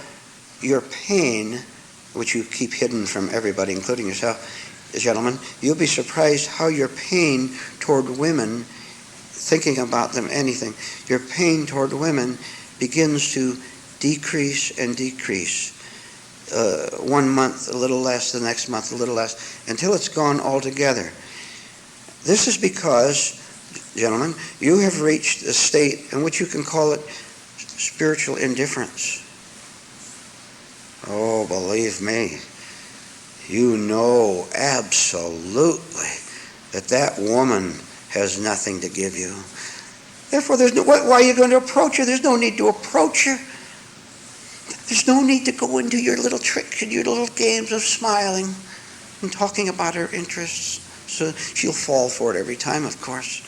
your pain, which you keep hidden from everybody, including yourself, gentlemen, you'll be surprised how your pain toward women, thinking about them, anything, your pain toward women begins to decrease and decrease. 1 month a little less, the next month a little less, until it's gone altogether. This is because, gentlemen, you have reached a state in which you can call it spiritual indifference. Oh, believe me, you know absolutely that woman has nothing to give you. Therefore, why are you going to approach her? There's no need to approach her. There's no need to go into your little tricks and your little games of smiling and talking about her interests. So she'll fall for it every time, of course.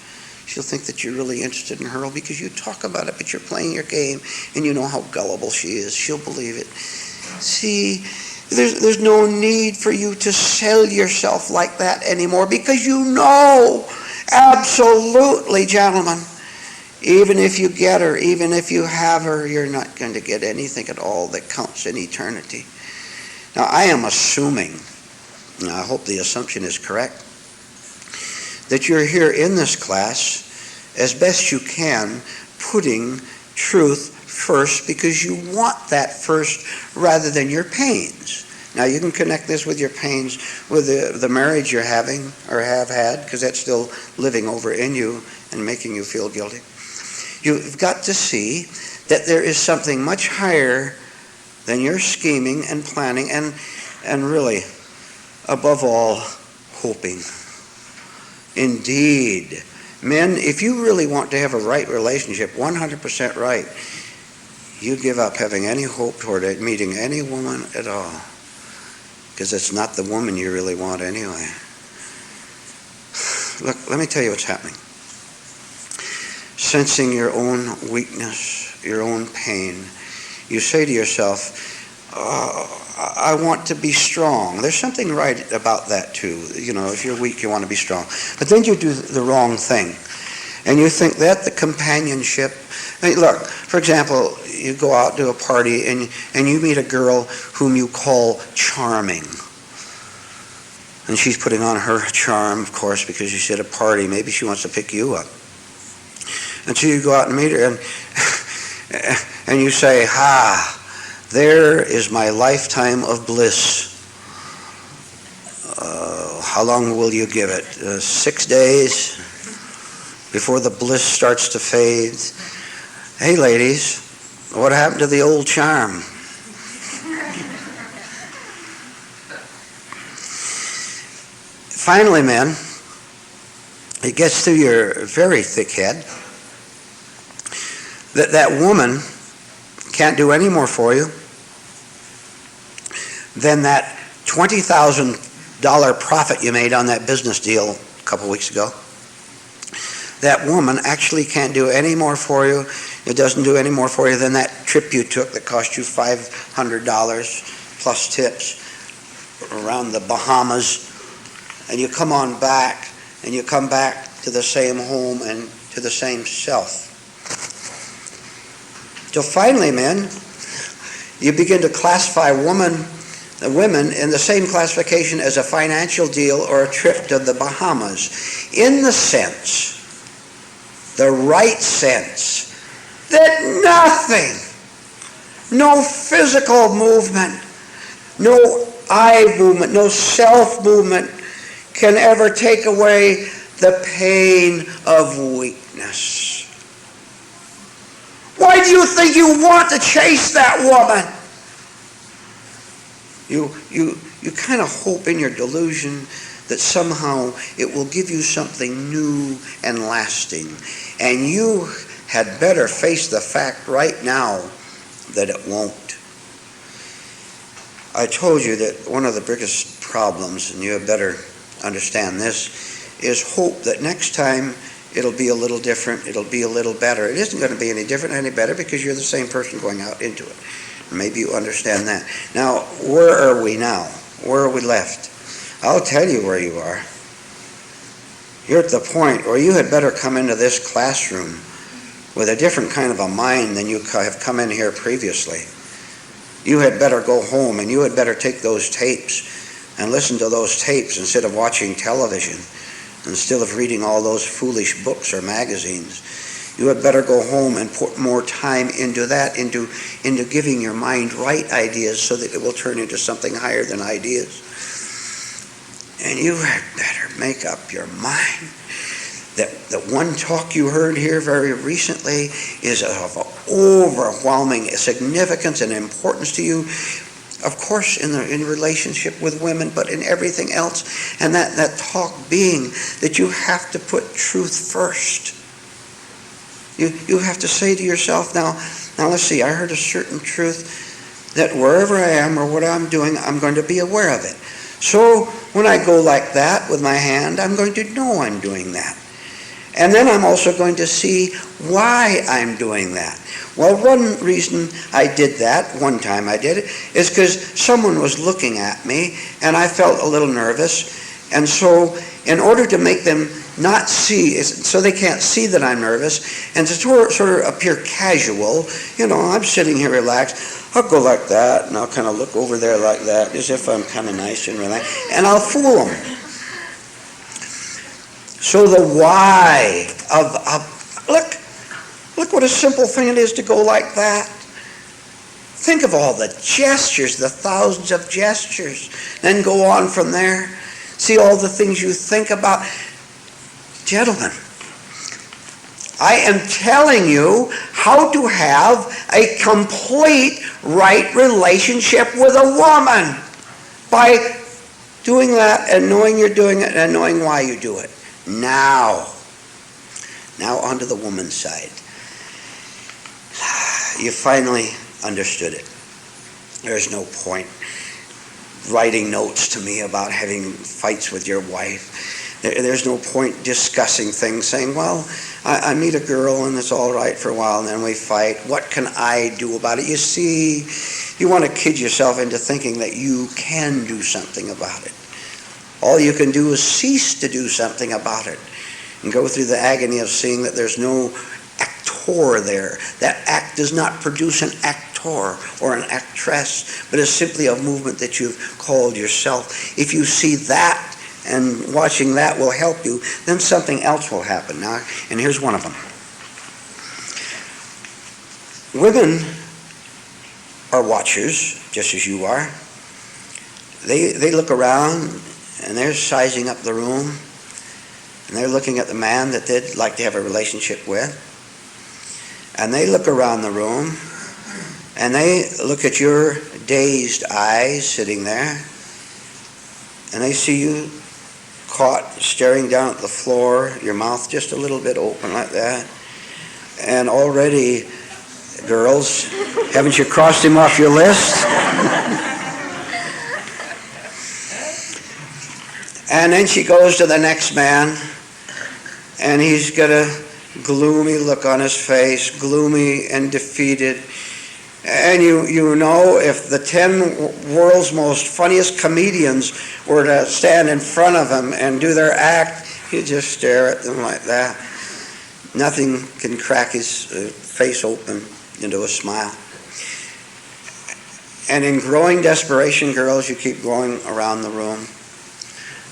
She'll think that you're really interested in her because you talk about it, but you're playing your game, and you know how gullible she is. She'll believe it. See, there's no need for you to sell yourself like that anymore, because you know absolutely, gentlemen, even if you get her, even if you have her, you're not going to get anything at all that counts in eternity. Now, I am assuming, and I hope the assumption is correct, that you're here in this class as best you can, putting truth first because you want that first rather than your pains. Now you can connect this with your pains, with the marriage you're having or have had, because that's still living over in you and making you feel guilty. You've got to see that there is something much higher than your scheming and planning and really, above all, hoping. Indeed. Men, if you really want to have a right relationship, 100% right, you give up having any hope toward it, meeting any woman at all. Because it's not the woman you really want anyway. Look, let me tell you what's happening. Sensing your own weakness, your own pain, you say to yourself, I want to be strong. There's something right about that too. You know, if you're weak, you want to be strong. But then you do the wrong thing. And you think that the companionship... I mean, look, for example, you go out to a party and you meet a girl whom you call charming. And she's putting on her charm, of course, because she's at a party. Maybe she wants to pick you up. And so you go out and meet her and you say, there is my lifetime of bliss. How long will you give it? 6 days before the bliss starts to fade? Hey, ladies, what happened to the old charm? Finally, men, it gets through your very thick head that woman can't do any more for you than that $20,000 profit you made on that business deal a couple weeks ago. That woman actually can't do any more for you. It doesn't do any more for you than that trip you took that cost you $500 plus tips around the Bahamas. And you come on back, and you come back to the same home and to the same self. So finally, men, you begin to classify women in the same classification as a financial deal or a trip to the Bahamas, in the sense, the right sense, that nothing, no physical movement, no eye movement, no self movement can ever take away the pain of weakness. Why do you think you want to chase that woman? You kind of hope in your delusion that somehow it will give you something new and lasting. And you had better face the fact right now that it won't. I told you that one of the biggest problems, and you had better understand this, is hope that next time it'll be a little different, it'll be a little better. It isn't going to be any different, any better, because you're the same person going out into it. Maybe you understand that. Now, where are we now? Where are we left? I'll tell you where you are. You're at the point where you had better come into this classroom with a different kind of a mind than you have come in here previously. You had better go home and you had better take those tapes and listen to those tapes instead of watching television, instead of reading all those foolish books or magazines. You had better go home and put more time into that, into giving your mind right ideas so that it will turn into something higher than ideas. And you had better make up your mind that the one talk you heard here very recently is of overwhelming significance and importance to you. Of course, in relationship with women, but in everything else. And that talk being that you have to put truth first. You have to say to yourself, now let's see, I heard a certain truth that wherever I am or what I'm doing, I'm going to be aware of it. So when I go like that with my hand, I'm going to know I'm doing that. And then I'm also going to see why I'm doing that. Well, one reason I did that, one time I did it, is because someone was looking at me and I felt a little nervous. And so in order to make them not see, so they can't see that I'm nervous, and to sort of appear casual, I'm sitting here relaxed, I'll go like that, and I'll kind of look over there like that, as if I'm kind of nice and relaxed, and I'll fool them. So the why of look Look what a simple thing it is to go like that. Think of all the gestures, the thousands of gestures. Then go on from there. See all the things you think about. Gentlemen, I am telling you how to have a complete right relationship with a woman by doing that and knowing you're doing it and knowing why you do it. Now onto the woman's side. You finally understood it. There's no point writing notes to me about having fights with your wife. There's no point discussing things, saying, well, I meet a girl and it's all right for a while and then we fight. What can I do about it? You see, you want to kid yourself into thinking that you can do something about it. All you can do is cease to do something about it and go through the agony of seeing that there's no actor there. That act does not produce an actor or an actress, but is simply a movement that you've called yourself. If you see that and watching that will help you, then something else will happen. Now, and here's one of them. Women are watchers, just as you are. They look around and they're sizing up the room and they're looking at the man that they'd like to have a relationship with. And they look around the room and they look at your dazed eyes sitting there and they see you caught staring down at the floor, your mouth just a little bit open like that. And already, girls, haven't you crossed him off your list? And then she goes to the next man, and he's got a gloomy look on his face, gloomy and defeated. And you know, if the 10 world's most funniest comedians were to stand in front of him and do their act, he'd just stare at them like that. Nothing can crack his face open into a smile. And in growing desperation, girls, you keep going around the room.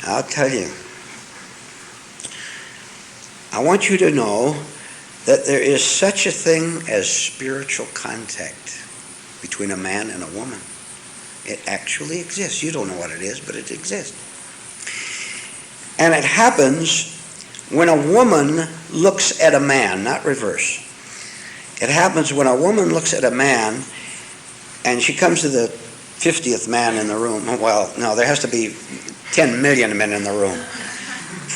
I'll tell you, I want you to know that there is such a thing as spiritual contact between a man and a woman. It actually exists. You don't know what it is, but it exists. And it happens when a woman looks at a man, not reverse. It happens when a woman looks at a man and she comes to the 50th man in the room. Well, no, there has to be 10 million men in the room.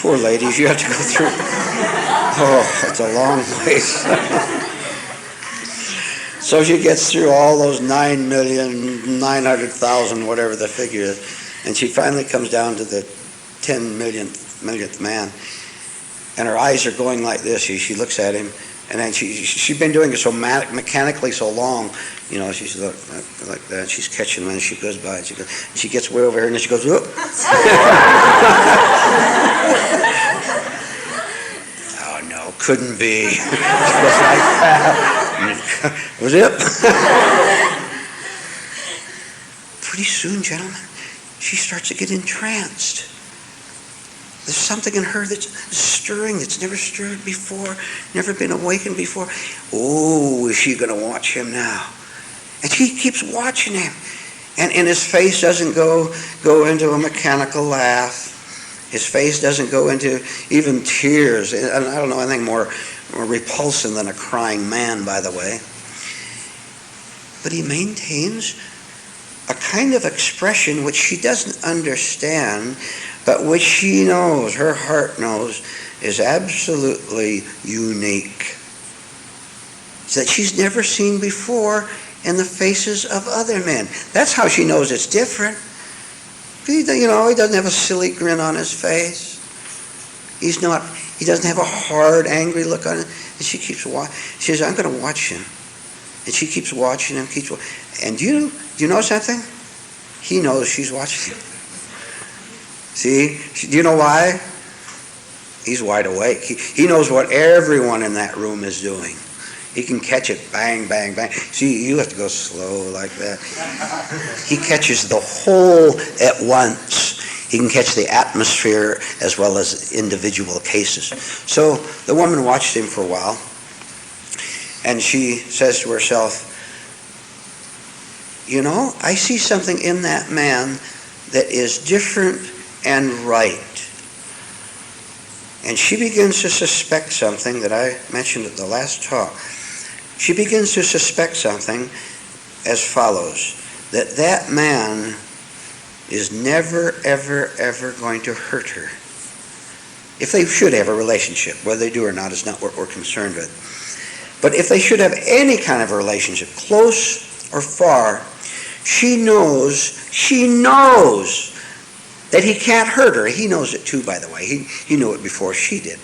Poor ladies, you have to go through. Oh, it's a long ways. So she gets through all those 9,900,000, whatever the figure is, and she finally comes down to the 10 millionth man, and her eyes are going like this. She looks at him, and then she's been doing it so mechanically so long, you know, she's like that. She's catching them, and she goes by, and she gets way over here, and then she goes, whoop. Oh no, couldn't be. She goes like that. Was it? Pretty soon, gentlemen, she starts to get entranced. There's something in her that's stirring, that's never stirred before, never been awakened before. Oh, is she going to watch him now? And she keeps watching him. And his face doesn't go into a mechanical laugh. His face doesn't go into even tears. And I don't know anything more repulsive than a crying man, by the way. But he maintains a kind of expression which she doesn't understand, but which she knows, her heart knows, is absolutely unique. It's that she's never seen before in the faces of other men. That's how she knows it's different. He doesn't have a silly grin on his face. He doesn't have a hard, angry look on it. And she keeps watching. She says, I'm going to watch him. And she keeps watching him, and do you know something? He knows she's watching him. See? Do you know why? He's wide awake. He knows what everyone in that room is doing. He can catch it, bang, bang, bang. See, you have to go slow like that. He catches the whole at once. He can catch the atmosphere as well as individual cases. So the woman watched him for a while. And she says to herself, you know, I see something in that man that is different and right. And she begins to suspect something that I mentioned at the last talk. She begins to suspect something as follows, that that man is never, ever, ever going to hurt her. If they should have a relationship, whether they do or not is not what we're concerned with. But if they should have any kind of a relationship, close or far, she knows that he can't hurt her. He knows it too, by the way. He knew it before she did.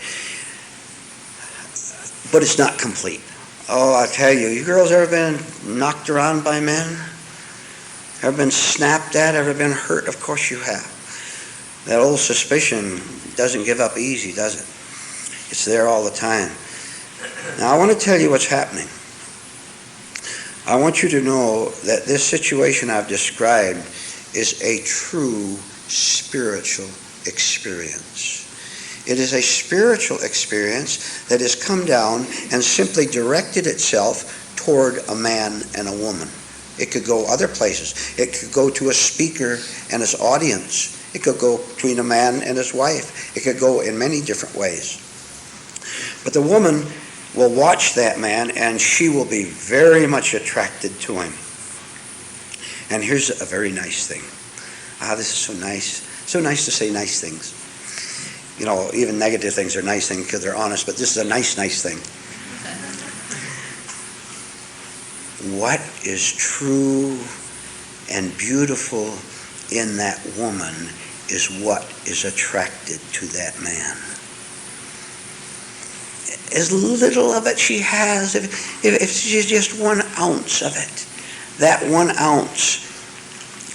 But it's not complete. Oh, I'll tell you, you girls ever been knocked around by men? Ever been snapped at? Ever been hurt? Of course you have. That old suspicion doesn't give up easy, does it? It's there all the time. Now, I want to tell you what's happening. I want you to know that this situation I've described is a true spiritual experience. It is a spiritual experience that has come down and simply directed itself toward a man and a woman. It could go other places. It could go to a speaker and his audience. It could go between a man and his wife. It could go in many different ways. But the woman will watch that man and she will be very much attracted to him. And here's a very nice thing. This is so nice. So nice to say nice things. You know, even negative things are nice things because they're honest, but this is a nice thing. What is true and beautiful in that woman is what is attracted to that man. As little of it she has, if she's just 1 ounce of it, that 1 ounce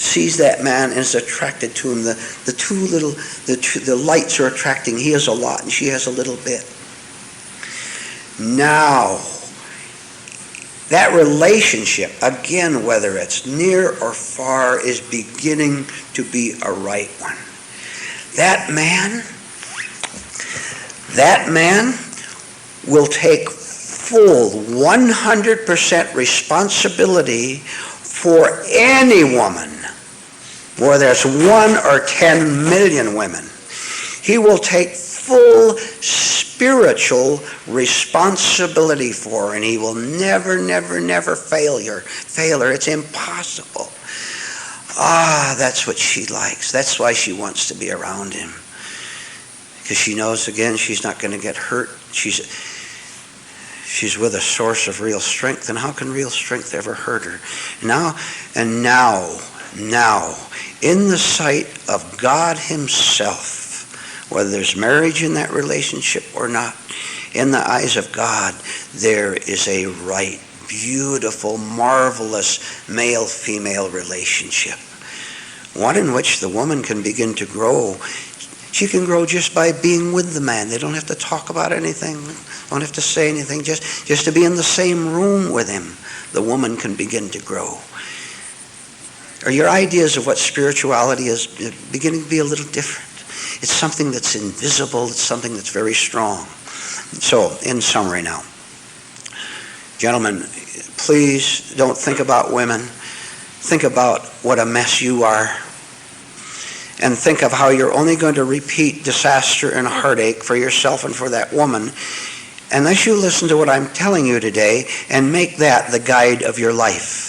sees that man and is attracted to him. The lights are attracting. He has a lot and she has a little bit. Now, that relationship, again, whether it's near or far, is beginning to be a right one. That man will take full 100% responsibility for any woman, whether it's 1 or 10 million women. He will take full spiritual responsibility for her, and he will never fail her. It's impossible. That's what she likes. That's why she wants to be around him. Because she knows, again, she's not going to get hurt. She's with a source of real strength, and how can real strength ever hurt her? Now, in the sight of God himself, whether there's marriage in that relationship or not, in the eyes of God, there is a right, beautiful, marvelous male-female relationship. One in which the woman can begin to grow. She can grow just by being with the man. They don't have to talk about anything, don't have to say anything, just to be in the same room with him. The woman can begin to grow. Or your ideas of what spirituality is beginning to be a little different. It's something that's invisible. It's something that's very strong. So, in summary now, gentlemen, please don't think about women. Think about what a mess you are. And think of how you're only going to repeat disaster and heartache for yourself and for that woman unless you listen to what I'm telling you today and make that the guide of your life.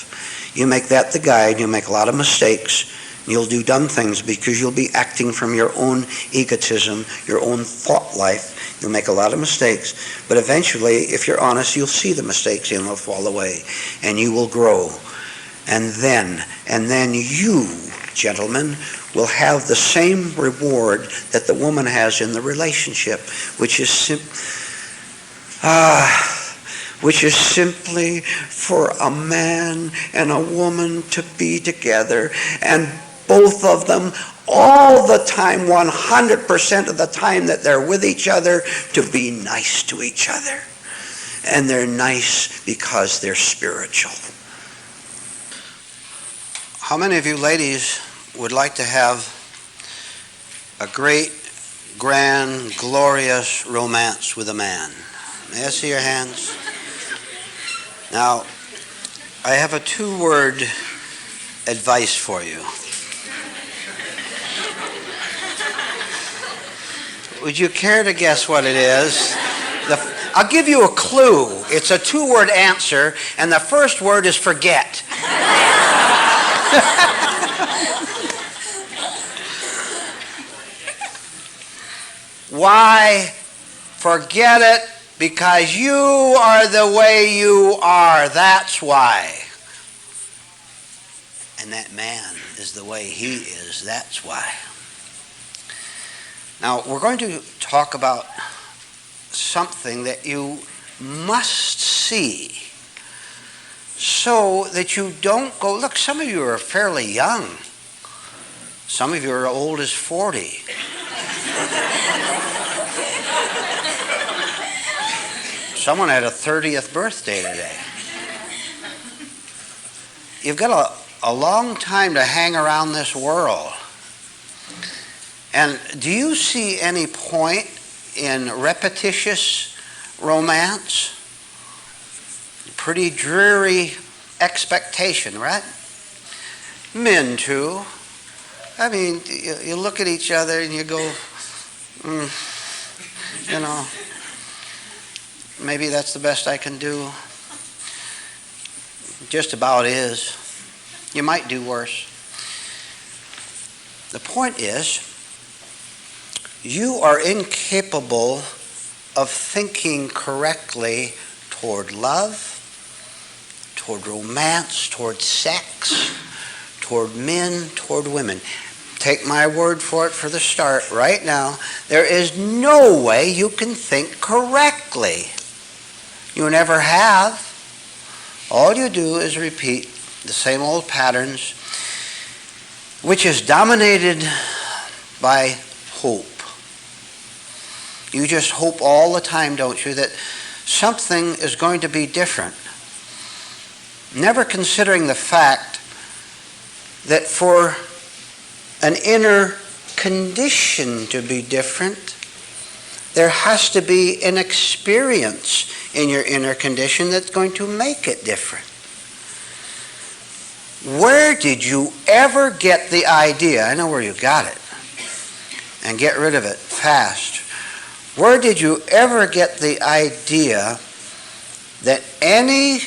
You make that the guide, you'll make a lot of mistakes. You'll do dumb things because you'll be acting from your own egotism, your own thought life. You'll make a lot of mistakes. But eventually, if you're honest, you'll see the mistakes and they'll fall away. And you will grow. And then you, gentlemen, will have the same reward that the woman has in the relationship, which is simply for a man and a woman to be together, and both of them all the time, 100% of the time that they're with each other, to be nice to each other. And they're nice because they're spiritual. How many of you ladies would like to have a great, grand, glorious romance with a man? May I see your hands? Now, I have a two-word advice for you. Would you care to guess what it is? I'll give you a clue. It's a two-word answer, and the first word is forget. Why? Forget it, because you are the way you are. That's why. And that man is the way he is. That's why. Now, we're going to talk about something that you must see so that you don't go, look, some of you are fairly young. Some of you are old as 40. Someone had a 30th birthday today. You've got a long time to hang around this world. And do you see any point in repetitious romance? Pretty dreary expectation, right? Men too. I mean, you look at each other and you go, maybe that's the best I can do. Just about is. You might do worse. The point is, you are incapable of thinking correctly toward love, toward romance, toward sex, toward men, toward women. Take my word for it for the start right now. There is no way you can think correctly. You never have. All you do is repeat the same old patterns, which is dominated by hope. You just hope all the time, don't you, that something is going to be different. Never considering the fact that for an inner condition to be different, there has to be an experience in your inner condition that's going to make it different. Where did you ever get the idea? I know where you got it. And get rid of it fast. Where did you ever get the idea that any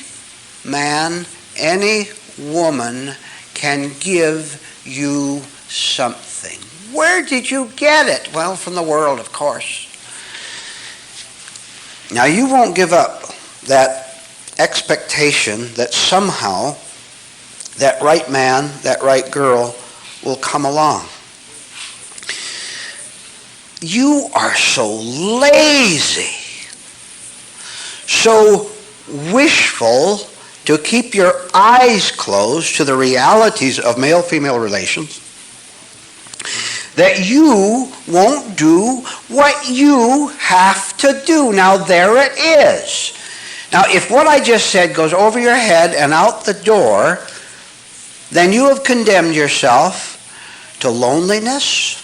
man, any woman can give you something? Where did you get it? Well, from the world, of course. Now, you won't give up that expectation that somehow that right man, that right girl will come along. You are so lazy, so wishful to keep your eyes closed to the realities of male-female relations that you won't do what you have to do. Now, there it is. Now, if what I just said goes over your head and out the door, then you have condemned yourself to loneliness.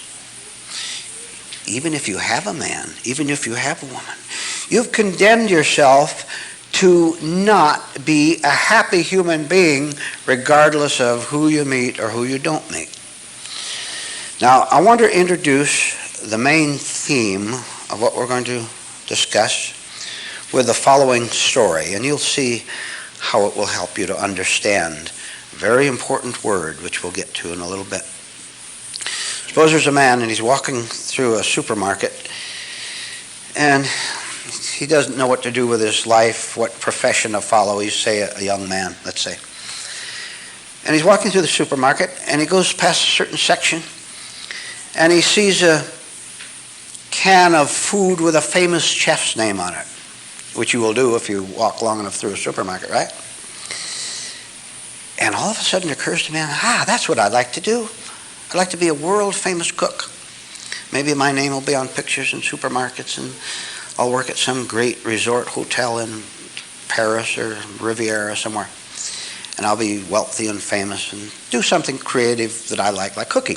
Even if you have a man, even if you have a woman, you've condemned yourself to not be a happy human being regardless of who you meet or who you don't meet. Now, I want to introduce the main theme of what we're going to discuss with the following story, and you'll see how it will help you to understand a very important word, which we'll get to in a little bit. Suppose there's a man and he's walking through a supermarket and he doesn't know what to do with his life, what profession to follow. He's, say, a young man, let's say. And he's walking through the supermarket and he goes past a certain section and he sees a can of food with a famous chef's name on it, which you will do if you walk long enough through a supermarket, right? And all of a sudden it occurs to me, that's what I'd like to do. I'd like to be a world-famous cook. Maybe my name will be on pictures in supermarkets and I'll work at some great resort hotel in Paris or Riviera somewhere. And I'll be wealthy and famous and do something creative that I like cooking.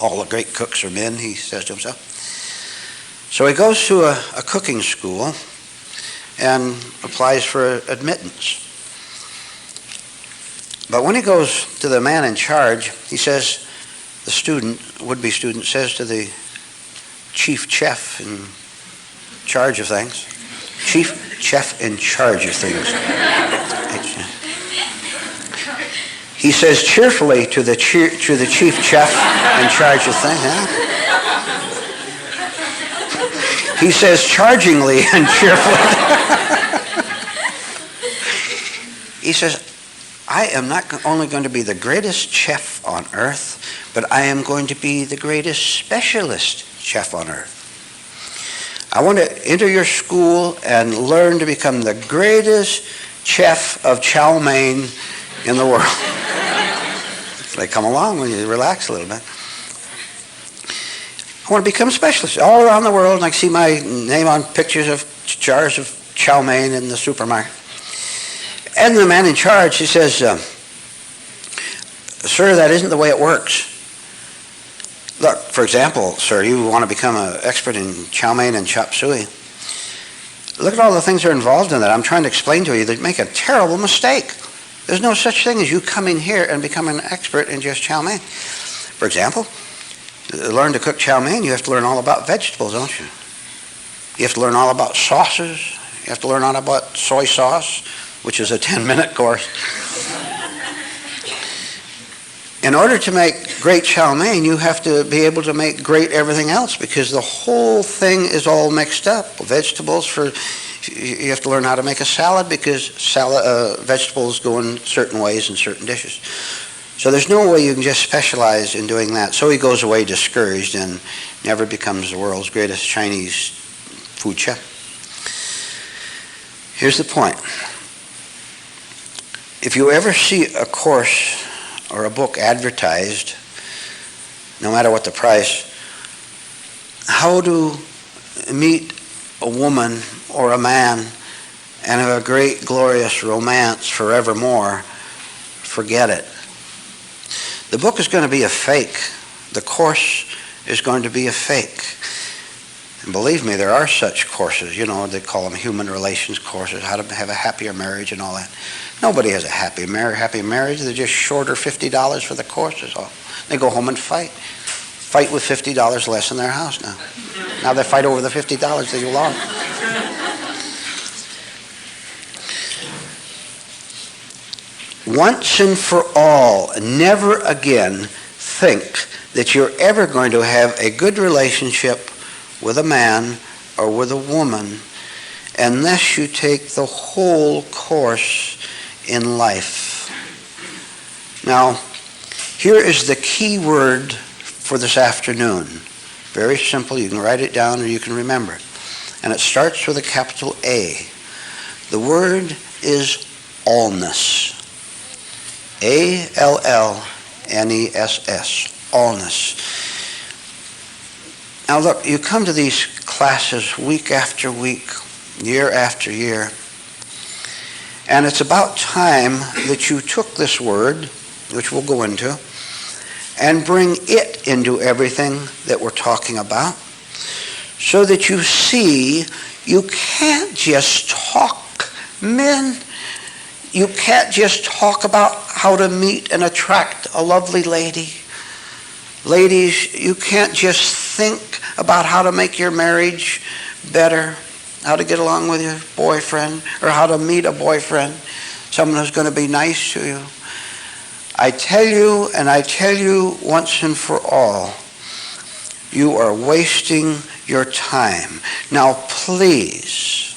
All the great cooks are men, he says to himself. So he goes to a cooking school and applies for admittance. But when he goes to the man in charge, he says, the student, would-be student, says to the chief chef in charge of things, chief chef in charge of things. He says cheerfully to the chief chef in charge of things. Huh? He says chargingly and cheerfully. He says, I am not only going to be the greatest chef on earth, but I am going to be the greatest specialist chef on earth. I want to enter your school and learn to become the greatest chef of chow mein in the world. They come along when you relax a little bit. I want to become a specialist all around the world, and I see my name on pictures of jars of chow mein in the supermarket. And the man in charge, he says, sir, that isn't the way it works. Look, for example, sir, you want to become an expert in chow mein and chop suey. Look at all the things that are involved in that. I'm trying to explain to you that you make a terrible mistake. There's no such thing as you coming here and becoming an expert in just chow mein. For example, to learn to cook chow mein, you have to learn all about vegetables, don't you? You have to learn all about sauces. You have to learn all about soy sauce, which is a 10-minute course. In order to make great chow mein, you have to be able to make great everything else, because the whole thing is all mixed up. Vegetables, you have to learn how to make a salad, because vegetables go in certain ways in certain dishes. So there's no way you can just specialize in doing that. So he goes away discouraged and never becomes the world's greatest Chinese food chef. Here's the point. If you ever see a course or a book advertised, no matter what the price, how to meet a woman or a man and have a great, glorious romance forevermore, forget it. The book is going to be a fake. The course is going to be a fake. And believe me, there are such courses. You know, they call them human relations courses, how to have a happier marriage and all that. Nobody has a happy marriage. They're just short or $50 for the course is all. They go home and fight. Fight with $50 less in their house now. Now they fight over the $50 that you lost. Once and for all, never again think that you're ever going to have a good relationship with a man or with a woman unless you take the whole course in life. Now, here is the key word for this afternoon. Very simple. You can write it down or you can remember it. And it starts with a capital A. The word is allness. A-L-L-N-E-S-S. Allness. Now look, you come to these classes week after week, year after year, and it's about time that you took this word, which we'll go into, and bring it into everything that we're talking about, so that you see you can't just talk, men. You can't just talk about how to meet and attract a lovely lady. Ladies, you can't just think about how to make your marriage better, how to get along with your boyfriend, or how to meet a boyfriend, someone who's going to be nice to you. I tell you, and I tell you once and for all, you are wasting your time. Now, please,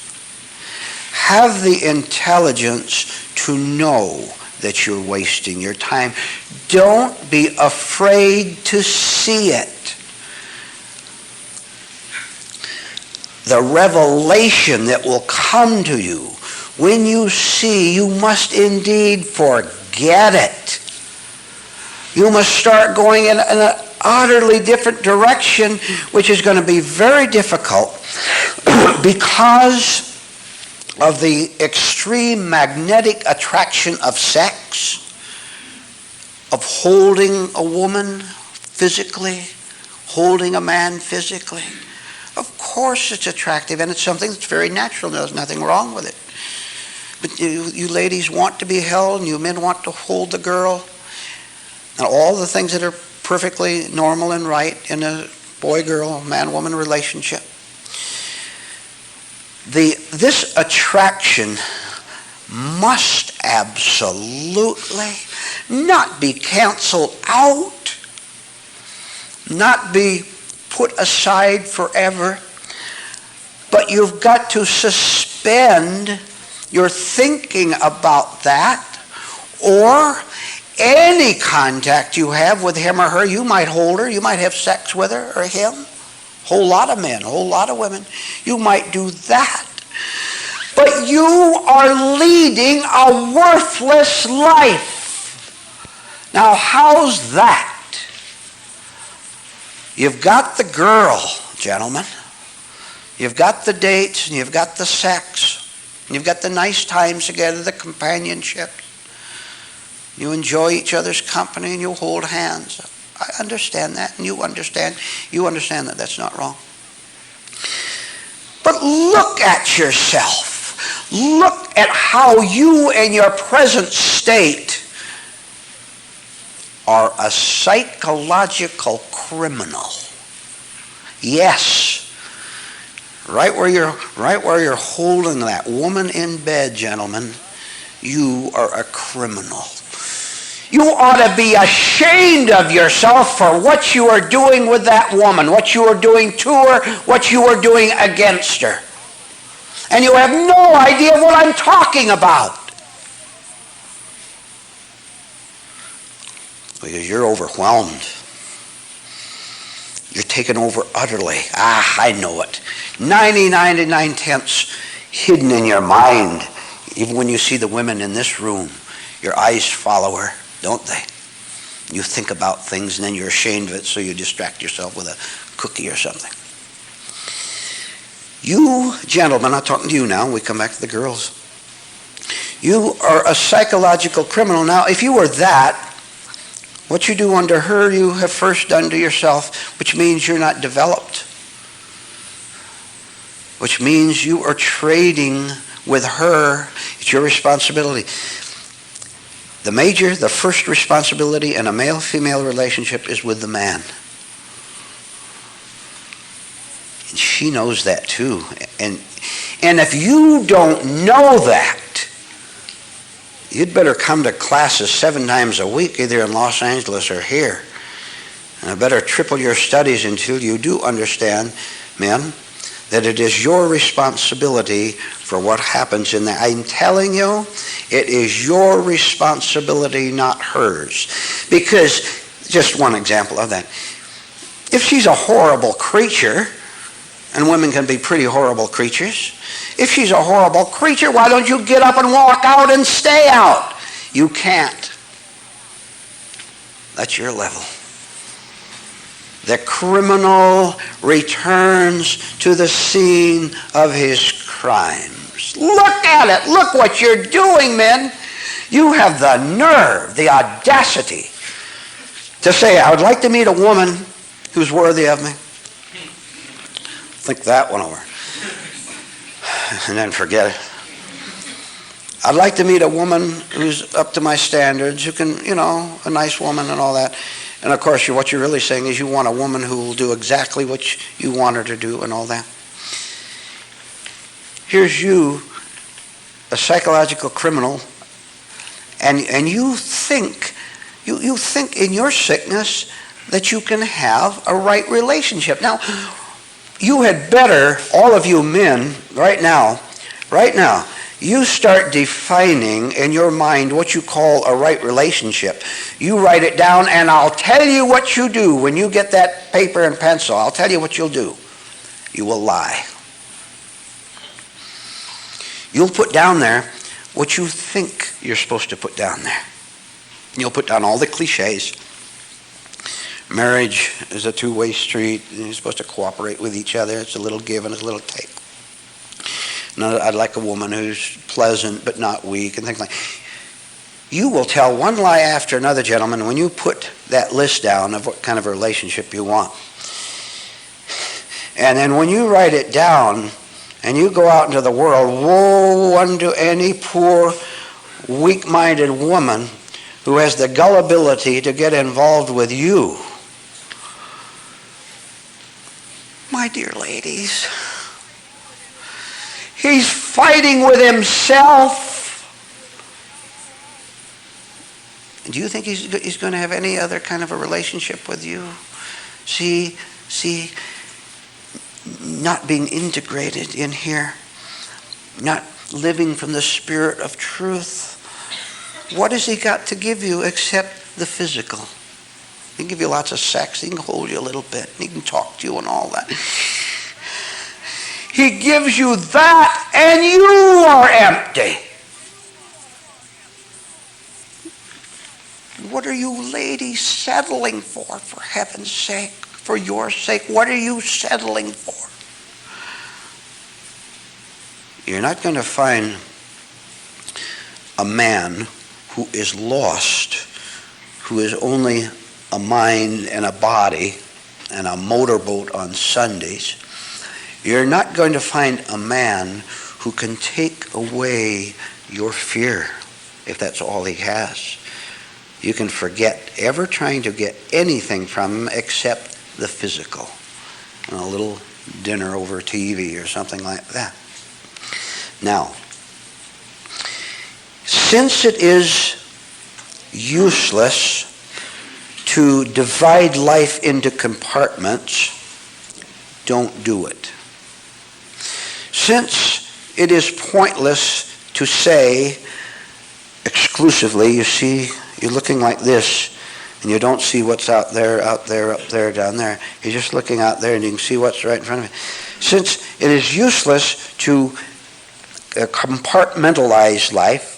have the intelligence to know that you're wasting your time. Don't be afraid to see it. The revelation that will come to you when you see, you must indeed forget it. You must start going in an utterly different direction, which is going to be very difficult because of the extreme magnetic attraction of sex, of holding a woman physically, holding a man physically. Of course it's attractive, and it's something that's very natural. There's nothing wrong with it. But you ladies want to be held, and you men want to hold the girl, and all the things that are perfectly normal and right in a boy-girl, man-woman relationship. This attraction must absolutely not be canceled out, not be put aside forever, but you've got to suspend your thinking about that, or any contact you have with him or her. You might hold her, you might have sex with her or him. Whole lot of men, whole lot of women. You might do that. But you are leading a worthless life. Now, how's that? You've got the girl, gentlemen. You've got the dates, and you've got the sex, and you've got the nice times together, the companionship. You enjoy each other's company, and you hold hands. I understand that, and you understand that that's not wrong. But look at yourself. Look at how you in your present state are a psychological criminal. Yes. Right where you're holding that woman in bed, gentlemen, you are a criminal. You ought to be ashamed of yourself for what you are doing with that woman, what you are doing to her, what you are doing against her. And you have no idea what I'm talking about. Because you're overwhelmed. You're taken over utterly. I know it. 99 and 9/10 hidden in your mind. Even when you see the women in this room, your eyes follow her, don't they? You think about things and then you're ashamed of it, so you distract yourself with a cookie or something. You gentlemen, I'm talking to you now, we come back to the girls. You are a psychological criminal. Now, if you were that, what you do unto her, you have first done to yourself, which means you're not developed. Which means you are trading with her. It's your responsibility. The first responsibility in a male-female relationship is with the man. And she knows that too. And if you don't know that, you'd better come to classes 7 times a week, either in Los Angeles or here. And I better triple your studies until you do understand, men, that it is your responsibility for what happens in that. I'm telling you, it is your responsibility, not hers. Because, just one example of that, if she's a horrible creature, and women can be pretty horrible creatures, if she's a horrible creature, why don't you get up and walk out and stay out? You can't. That's your level. The criminal returns to the scene of his crimes. Look at it. Look what you're doing, men. You have the nerve, the audacity to say, I would like to meet a woman who's worthy of me. Think that one over. And then forget it. I'd like to meet a woman who's up to my standards, who can, a nice woman and all that. And of course, what you're really saying is you want a woman who will do exactly what you want her to do and all that. Here's you, a psychological criminal, and you think in your sickness that you can have a right relationship. Now, you had better, all of you men, right now, you start defining in your mind what you call a right relationship. You write it down, and I'll tell you what you do when you get that paper and pencil. I'll tell you what you'll do. You will lie. You'll put down there what you think you're supposed to put down there. You'll put down all the cliches. Marriage is a two-way street. You're supposed to cooperate with each other. It's a little give and a little take. I'd like a woman who's pleasant but not weak and things like that. You will tell one lie after another, gentlemen, when you put that list down of what kind of a relationship you want. And then when you write it down and you go out into the world, woe unto any poor, weak-minded woman who has the gullibility to get involved with you. My dear ladies, he's fighting with himself. Do you think he's going to have any other kind of a relationship with you? See, not being integrated in here, not living from the spirit of truth. What has he got to give you except the physical? He can give you lots of sex. He can hold you a little bit. He can talk to you and all that. He gives you that and you are empty. What are you ladies settling for heaven's sake? For your sake, what are you settling for? You're not going to find a man who is lost, who is only a mind and a body and a motorboat on Sundays. You're not going to find a man who can take away your fear if that's all he has. You can forget ever trying to get anything from him except the physical. And a little dinner over TV or something like that. Now, since it is useless to divide life into compartments, don't do it. Since it is pointless to say exclusively, you see, you're looking like this, and you don't see what's out there, down there. You're just looking out there, and you can see what's right in front of you. Since it is useless to compartmentalize life,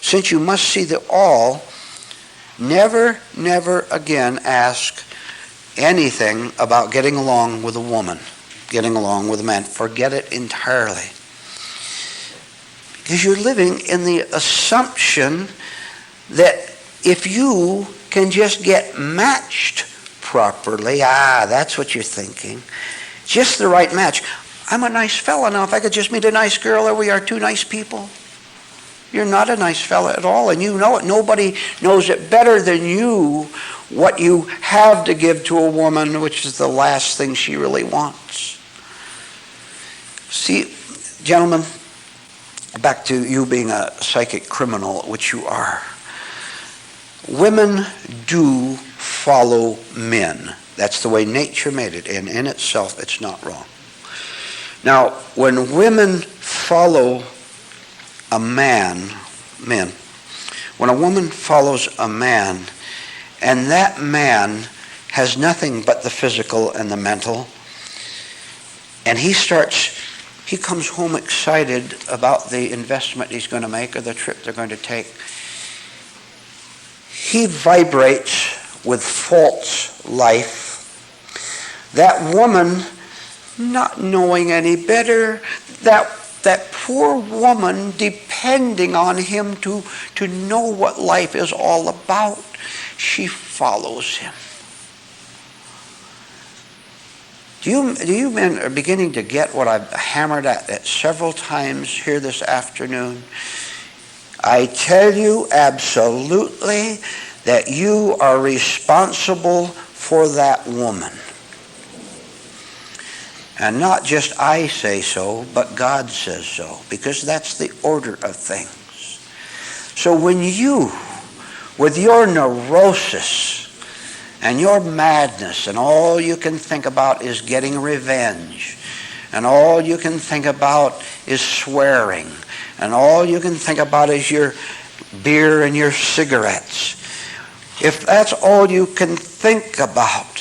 since you must see the all, never again ask anything about getting along with a woman, getting along with a man. Forget it entirely. Because you're living in the assumption that if you can just get matched properly, that's what you're thinking, just the right match. I'm a nice fella now. If I could just meet a nice girl, there we are, two nice people. You're not a nice fella at all, and you know it. Nobody knows it better than you what you have to give to a woman, which is the last thing she really wants. See, gentlemen, back to you being a psychic criminal, which you are. Women do follow men. That's the way nature made it, and in itself it's not wrong. Now, when women follow a man, men, when a woman follows a man, and that man has nothing but the physical and the mental, and he comes home excited about the investment he's going to make or the trip they're going to take, he vibrates with false life. That woman, not knowing any better, that poor woman depending on him to know what life is all about, she follows him. Do you men are beginning to get what I've hammered at several times here this afternoon? I tell you absolutely that you are responsible for that woman. And not just I say so, but God says so, because that's the order of things. So when you, with your neurosis and your madness, and all you can think about is getting revenge, and all you can think about is swearing, and all you can think about is your beer and your cigarettes, if that's all you can think about,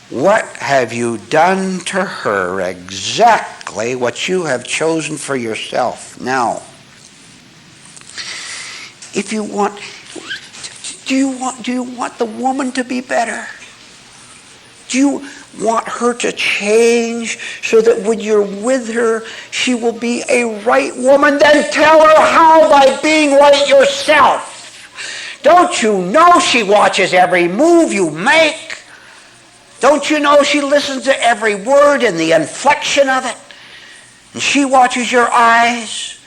what have you done to her? Exactly what you have chosen for yourself. Now, if you want, do you want the woman to be better? Do you want her to change so that when you're with her, she will be a right woman? Then tell her how, by being right yourself. Don't you know she watches every move you make? Don't you know she listens to every word and the inflection of it? And she watches your eyes.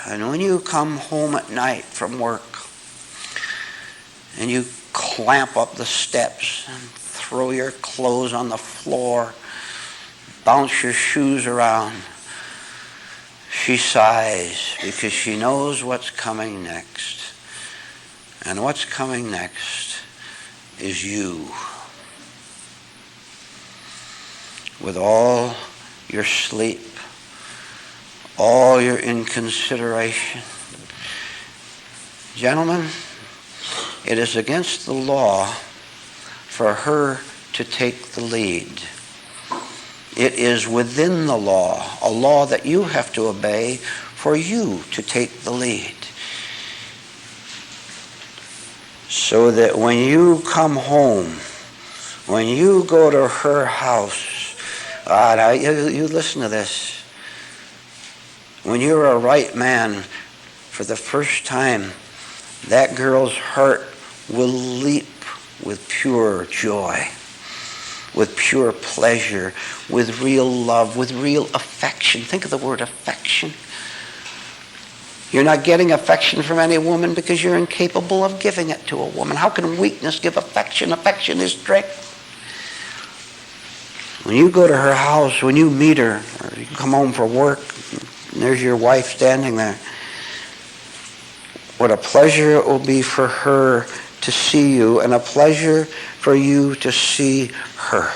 And when you come home at night from work and you clamp up the steps and throw your clothes on the floor, bounce your shoes around, she sighs because she knows what's coming next. And what's coming next is you. With all your sleep, all your inconsideration. Gentlemen, it is against the law for her to take the lead. It is within the law, a law that you have to obey for you to take the lead. So that when you come home, when you go to her house, now you listen to this. When you're a right man for the first time, that girl's heart will leap with pure joy, with pure pleasure, with real love, with real affection. Think of the word affection. You're not getting affection from any woman because you're incapable of giving it to a woman. How can weakness give affection? Affection is strength. When you go to her house, when you meet her, or you come home from work, and there's your wife standing there, what a pleasure it will be for her to see you, and a pleasure for you to see her.